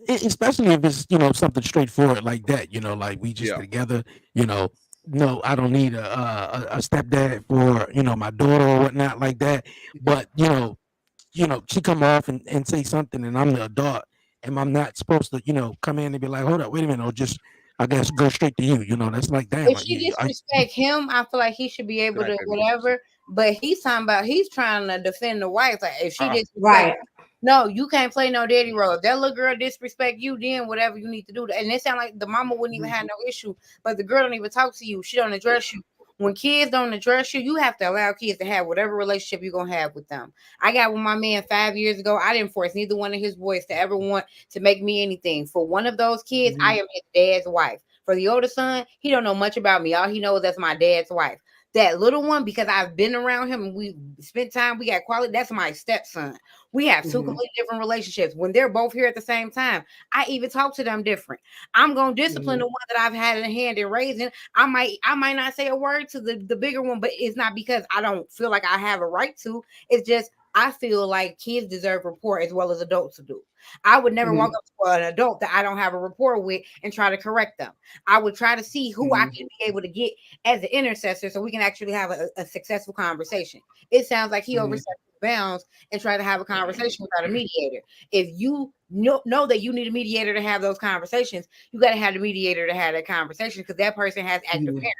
especially if it's something straightforward like that. Like we just together. No, I don't need a stepdad for my daughter or whatnot like that. But she come off and say something, and I'm the adult, and I'm not supposed to come in and be like, hold up, wait a minute, or just I guess go straight to you. That's like damn. If she disrespect him, I feel like he should be able to whatever. But he's trying to defend the wife. Like if she disrespect, no, you can't play no daddy role. If that little girl disrespect you, then whatever you need to do. And it sound like the mama wouldn't even have no issue, but the girl don't even talk to you. She don't address you. When kids don't address you, you have to allow kids to have whatever relationship you're gonna have with them. I got with my man 5 years ago. I didn't force neither one of his boys to ever want to make me anything. For one of those kids, I am his dad's wife. For the older son, he don't know much about me. All he knows that's my dad's wife. That little one, because I've been around him and we spent time, we got quality. That's my stepson. We have two completely different relationships. When they're both here at the same time, I even talk to them different. I'm gonna discipline the one that I've had a hand in raising. I might not say a word to the bigger one, but it's not because I don't feel like I have a right to. It's just I feel like kids deserve rapport as well as adults do. I would never walk up to an adult that I don't have a rapport with and try to correct them. I would try to see who I can be able to get as an intercessor so we can actually have a successful conversation. It sounds like he overstepped his bounds and tried to have a conversation without a mediator. If you know that you need a mediator to have those conversations, you got to have the mediator to have that conversation because that person has active parents.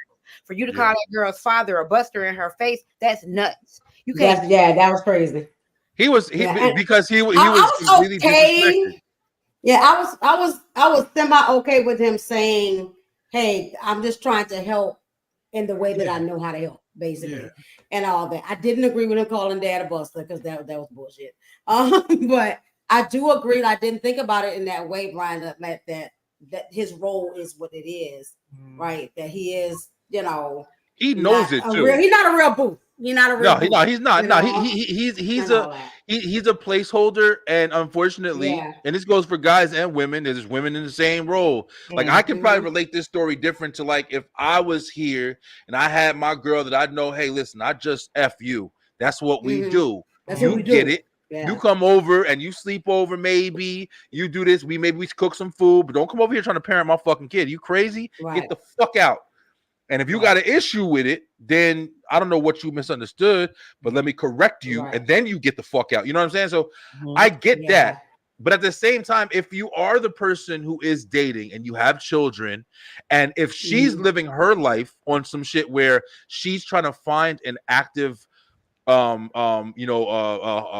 For you to call that girl's father a buster in her face, that's nuts. You can't. That was crazy. Because he was completely okay. Yeah, I was semi okay with him saying, "Hey, I'm just trying to help in the way that I know how to help, basically, and all that." I didn't agree with him calling dad a buster because that was bullshit. But I do agree. I didn't think about it in that way, Brian. That his role is what it is, right? That he is, He knows it too. He's not a real boo. He's not a real. No, he's not. No, he's a placeholder, and unfortunately, and this goes for guys and women. There's women in the same role. Like I can probably relate this story different to like if I was here and I had my girl that I know. Hey, listen, I just F you. That's what we do. That's you what we get do. it. Yeah. You come over and you sleep over. Maybe you do this. We cook some food, but don't come over here trying to parent my fucking kid. You crazy? Right. Get the fuck out. And if you got an issue with it, then I don't know what you misunderstood, but let me correct you, and then you get the fuck out. You know what I'm saying? So I get that. But at the same time, if you are the person who is dating and you have children, and if she's living her life on some shit where she's trying to find an active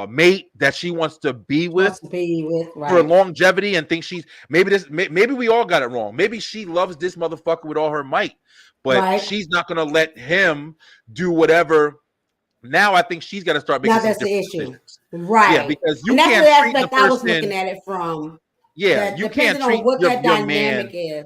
mate that she wants to be with, for longevity, and think she's maybe we all got it wrong. Maybe she loves this motherfucker with all her might, but she's not gonna let him do whatever. Now I think she's got to start making. Now that's the issue, decisions. right? Yeah, because you and that's can't the treat the aspect I was person. looking at it from. Yeah, you can't treat what your that dynamic man. is.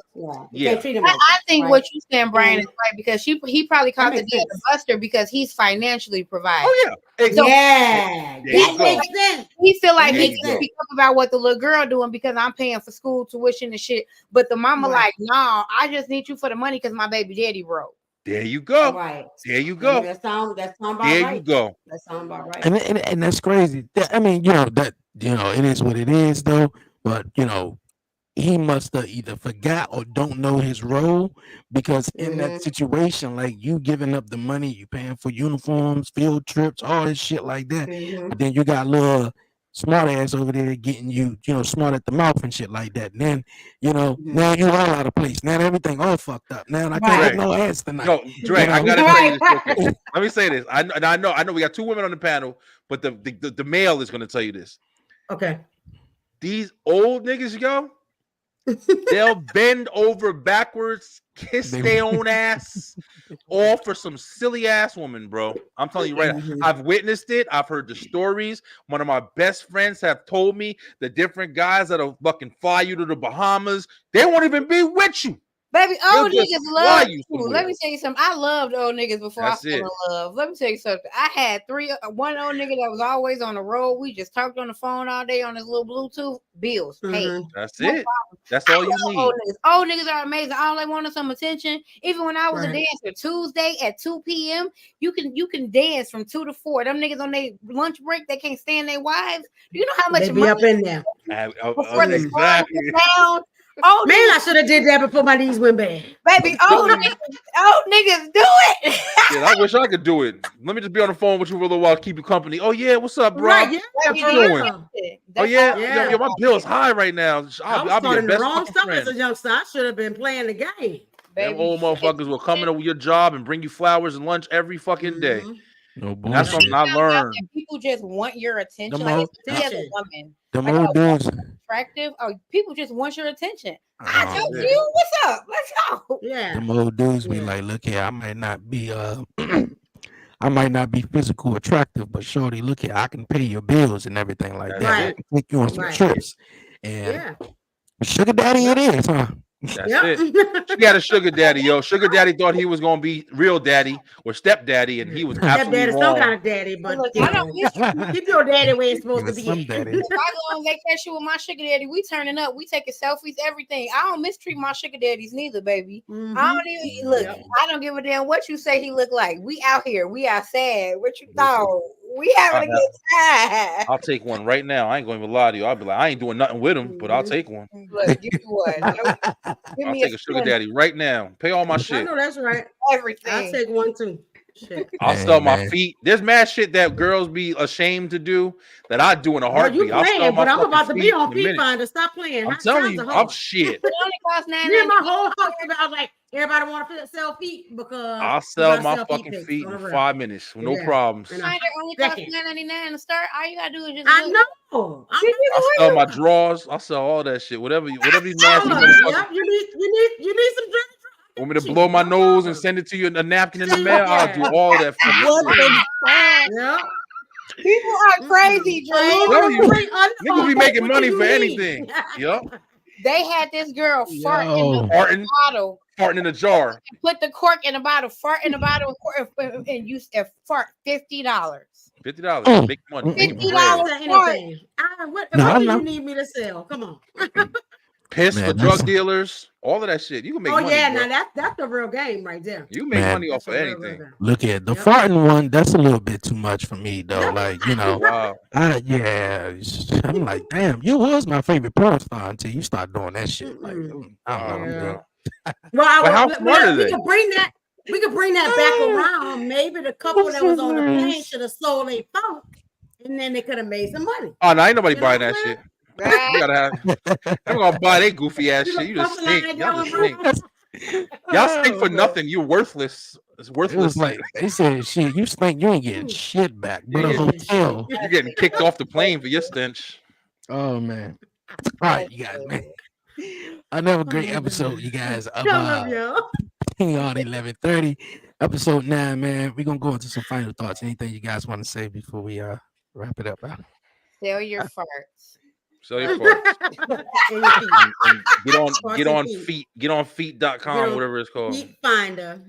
Yeah. Can't treat him I think right? what you're saying, Brian, is right because he probably called the makes dad sense. a buster because he's financially provided. Oh yeah, So yeah, that makes sense. He feel like There he you can go. speak up about what the little girl doing because I'm paying for school tuition and shit. But the mama like, no, I just need you for the money because my baby daddy broke. There you go. Right. There you go. That sound about there right. you go. That sound about right. And that's crazy. I mean, it is what it is, though. But he must have either forgot or don't know his role, because in that situation, like you giving up the money, you paying for uniforms, field trips, all this shit like that. But then you got little smart ass over there getting you, smart at the mouth and shit like that. And then, now you all out of place. Now everything all fucked up. Now I can't get no ass tonight. No, Dre, I gotta tell you this real quick. Let me say this. I know we got two women on the panel, but the male is gonna tell you this. Okay. These old niggas, yo, they'll bend over backwards, kiss their own ass, all for some silly ass woman, bro. I'm telling you right now. I've witnessed it. I've heard the stories. One of my best friends have told me the different guys that'll fucking fly you to the Bahamas. They won't even be with you. Baby, old They'll just niggas fly love you you. somewhere. Let me tell you something. I loved old niggas before That's I fell in love. Let me tell you something. I had one old nigga that was always on the road. We just talked on the phone all day on his little Bluetooth. Bills. Hey, That's no it. problem. That's all you need. Old niggas are amazing. All they want is some attention. Even when I was a dancer, Tuesday at 2 p.m., you can dance from 2 to 4. Them niggas on their lunch break, they can't stand their wives. Do you know how much They be money up in there. before the Exactly. sun goes down? Oh Man, I should have did that before my knees went bad. Baby, old niggas do it. Yeah, I wish I could do it. Let me just be on the phone with you for a little while, keep you company. Oh yeah, what's up, bro? Right, yeah, What you doing? Oh yeah, yo, my bill's high right now. I'll be your the best wrong fucking stuff friend. as a youngster. I should have been playing the game. Them old motherfuckers will come into your job and bring you flowers and lunch every fucking day. No and that's something I learned. People just want your attention. Them Like old- especially as a woman, Them like, old a dudes. woman attractive. Oh, people just want your attention. I Oh, told yeah. you, what's up? Let's go. Yeah. Them old dudes be like, look here, I might not be I might not be physical attractive, but shorty, look here, I can pay your bills and everything like that. I can take you on some trips. And sugar daddy it is, huh? That's it. She got a sugar daddy, yo. Sugar daddy thought he was gonna be real daddy or stepdaddy, and he was absolutely Stepdaddy, wrong. some kind of daddy, but keep your daddy where it's supposed to be. Some daddy. If I go on vacation with my sugar daddy, we turning up, we taking selfies, everything. I don't mistreat my sugar daddies neither, baby. I don't even look. I don't give a damn what you say he look like. We out here, we outside. What you thought? We having a good time. I'll take one right now. I ain't going to lie to you. I'll be like, I ain't doing nothing with him, but I'll take one. Look, give me one. Give I'll me take a sugar daddy right now. Pay all my I shit. know that's right. Everything. I'll take one too. Shit. I'll sell my feet. There's mad shit that girls be ashamed to do that I do in a Well, heartbeat. you I'll sell playing, my but I'm fucking about to be feet on in a Feet minute. Finder. Stop playing. I'm Hot telling times you, are I'm hard. shit. It only costs $9.99. Me and my whole house, I was like, everybody want to sell feet because I'll you sell gotta my sell fucking pics feet on in the real. 5 minutes. No Yeah. problems. And Finder only costs $9.99 to start. All you gotta do is just I look. know. I'll sell my drawers. I'll sell all that shit. Whatever these nasty Yep, motherfuckers you need some drink. want me to blow my nose and send it to you in a napkin in the mail. I'll do all that fucking shit. Yeah. People are crazy, Drew. Tell you, niggas be making money for anything. Yup. They had this girl fart in the bottle. Farting in a jar. Put the cork in the bottle, fart in the bottle, and you fart $50. $50. Big money. $50 anything. What do you need me to sell? Come on. Piss for drug dealers, all of that shit. You can make money. Oh yeah, now that's the real game right there. You make money off of anything. Look at the farting one. That's a little bit too much for me though. Like, you know, wow. I'm like, damn, you was my favorite porn star until you start doing that shit. Like, I don't know. Well, how smart are they? We could bring that back around. Maybe the couple that was on the plane should have sold a phone, and then they could have made some money. Oh, no, ain't nobody buying that shit. You gotta have. I'm gonna buy that goofy ass shit. You just stink. Y'all stink for nothing. You're worthless. It's worthless. It was like they said, shit. You stink. You ain't getting shit back. But a hotel. You're getting kicked off the plane for your stench. Oh man. All right, you guys, man. Another great episode, you guys. Of on 11:30, episode 9, man. We're gonna go into some final thoughts. Anything you guys want to say before we wrap it up? Sell your farts. Sell your farts. Get on feet.com, whatever it's called. Feet Finder.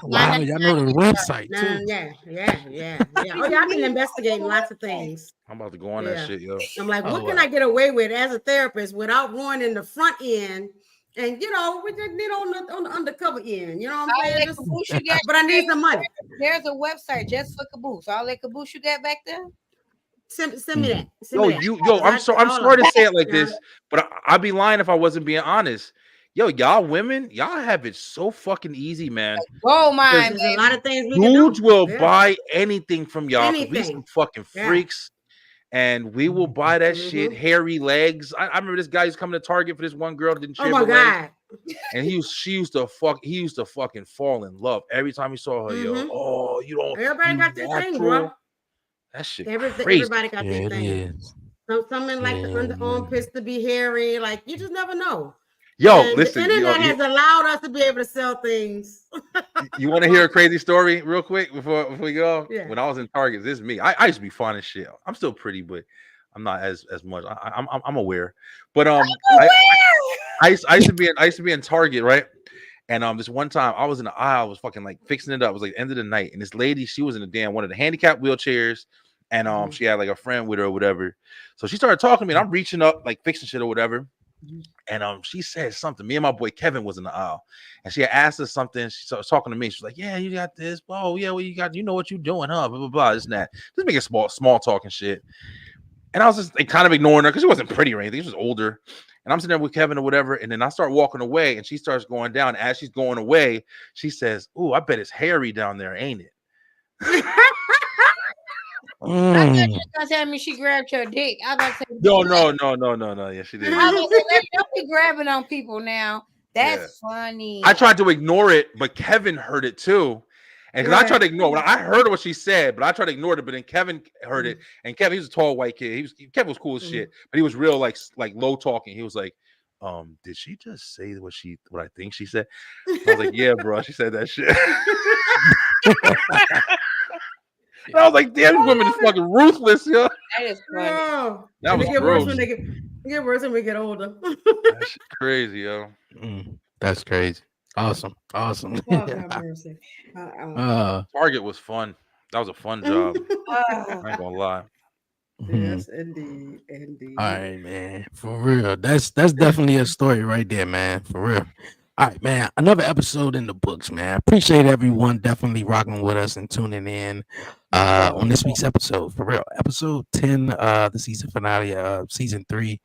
Wow, y'all know the website too. Yeah. Oh yeah, I've been investigating lots of things. I'm about to go on that shit, yo. I'm like, what can I get away with as a therapist without ruining the front end? And we just need on the undercover end. You know what I'm saying? But I need some money. There's a website just for caboose. All that caboose you got back there? Send me that. I'm sorry to say it like this, but I'd be lying if I wasn't being honest. Yo, y'all women, y'all have it so fucking easy, man. Oh my! There's a lot of things dudes will buy anything from y'all. We some fucking freaks, and we will buy that shit. Hairy legs. I remember this guy who's coming to Target for this one girl that didn't shave her legs. And he used to fucking fall in love every time he saw her. Yo, oh, you don't. Everybody got their thing, bro. That shit. Everybody got their thing. Something like the underarm pits to be hairy. Like you just never know. Yo, listen. The internet has allowed us to be able to sell things. You want to hear a crazy story real quick before we go? Yeah. When I was in Target, this is me. I used to be fun as shit. I'm still pretty, but I'm not as much. I'm aware. But I used to be in Target, right? And this one time I was in the aisle, I was fucking like fixing it up. It was like the end of the night, and this lady, she was in one of the handicapped wheelchairs, and she had like a friend with her or whatever. So she started talking to me, and I'm reaching up, like fixing shit or whatever. And she said something. Me and my boy Kevin was in the aisle, and she had asked us something. She was talking to me. She's like, "Yeah, you got this. Oh, yeah, well, you got. You know what you're doing, huh? Blah blah blah. This and that. Just making small talking shit." And I was just like, kind of ignoring her because she wasn't pretty or anything. She was older. And I'm sitting there with Kevin or whatever. And then I start walking away, and she starts going down. As she's going away, she says, "Ooh, I bet it's hairy down there, ain't it?" I thought you were gonna tell me she grabbed your dick. I was gonna say, no. Yeah, she did. I was gonna say, don't be grabbing on people now. That's funny. I tried to ignore it, but Kevin heard it too. And I tried to ignore it. I heard what she said, but I tried to ignore it. But then Kevin heard it, and Kevin, he was a tall white kid. Kevin was cool as shit, but he was real like low talking. He was like, did she just say what I think she said? I was like, yeah, bro, she said that shit. And I was like, damn, these women is fucking ruthless, yo. That is funny. That was gross. Get worse when we get older. That's crazy, yo. That's crazy. Awesome. Target was fun. That was a fun job. I ain't gonna lie. Yes, indeed. All right, man. For real. That's definitely a story right there, man. For real. All right, man. Another episode in the books, man. Appreciate everyone definitely rocking with us and tuning in on this week's episode. For real. Episode 10, the season finale of season 3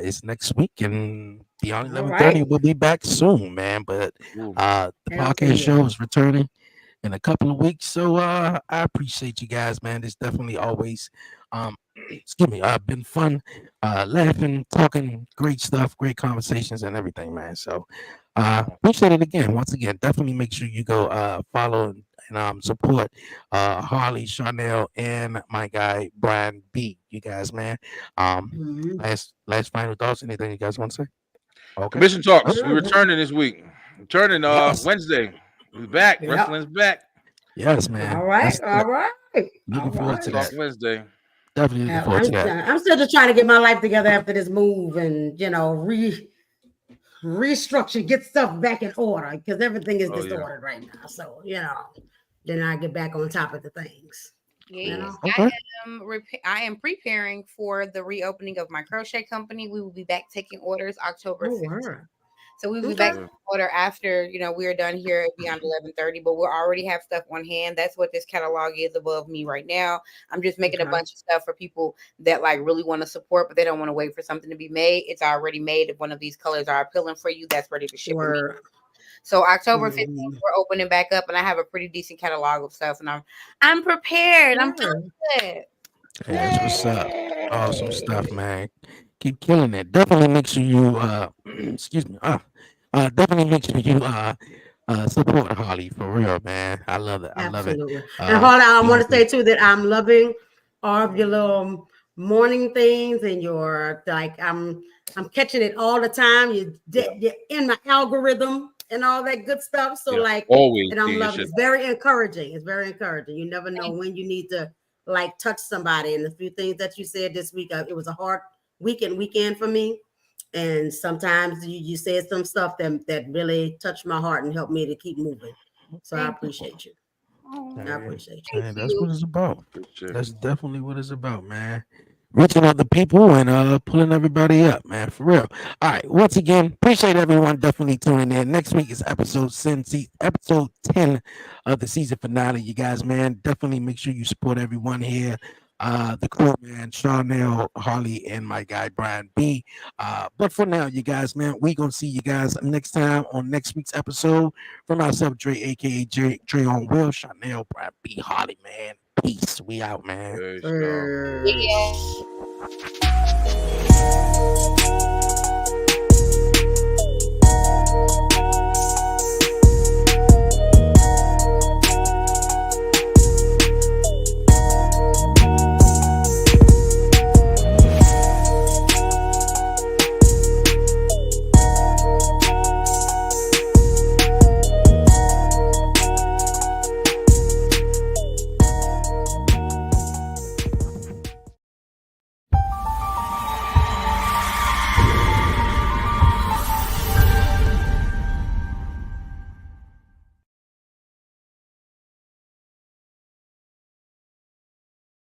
is next week, and Beyond 11:30 will be back soon, man. But the podcast show is returning in a couple of weeks. So I appreciate you guys, man. It's definitely always been fun, laughing, talking, great stuff, great conversations and everything, man. So appreciate it again. Once again, definitely make sure you go follow and support Harley, Chanel, and my guy Brian B. You guys, man. Last final thoughts. Anything you guys want to say? Okay. Commission Talks. We're returning this week. Returning Wednesday. We're back. Wrestling's back. Yes, man. All right. Looking forward to that. Wednesday. Definitely looking forward to that. I'm still just trying to get my life together after this move and restructure, get stuff back in order because everything is disordered right now. So then I get back on top of the things. Yes, Okay. I am preparing for the reopening of my crochet company. We will be back taking orders October 15th. So we will be back in order after we are done here at Beyond 11:30. But we'll already have stuff on hand. That's what this catalog is above me right now. I'm just making a bunch of stuff for people that like really want to support, but they don't want to wait for something to be made. It's already made. If one of these colors are appealing for you, that's ready to ship. So October 15th, we're opening back up, and I have a pretty decent catalog of stuff, and I'm prepared. I'm feeling good. Hey, that's what's up. Awesome stuff, man. Keep killing it. Definitely make sure you excuse me. Definitely make sure you support Harley for real, man. I love it. I love it. And Harley, I want to say too that I'm loving all of your little morning things and your I'm catching it all the time. You're in my algorithm and all that good stuff. So always, and I'm loving it. It's very encouraging. It's very encouraging. You never know when you need to touch somebody. And the few things that you said this week, it was a hard weekend for me. And sometimes you said some stuff that really touched my heart and helped me to keep moving. So I appreciate you. I appreciate you. Man, that's what it's about. That's definitely what it's about, man. Reaching out to people and pulling everybody up, man, for real. All right, once again, appreciate everyone definitely tuning in. Next week is episode 10 of the season finale. You guys, man, definitely make sure you support everyone here. The crew, man, Chanel, Harley, and my guy Brian B. But for now, you guys, man, we gonna see you guys next time on next week's episode. From myself, Dre, aka Dre on Will, Chanel, Brian B, Harley, man. Peace. We out, man. Peace,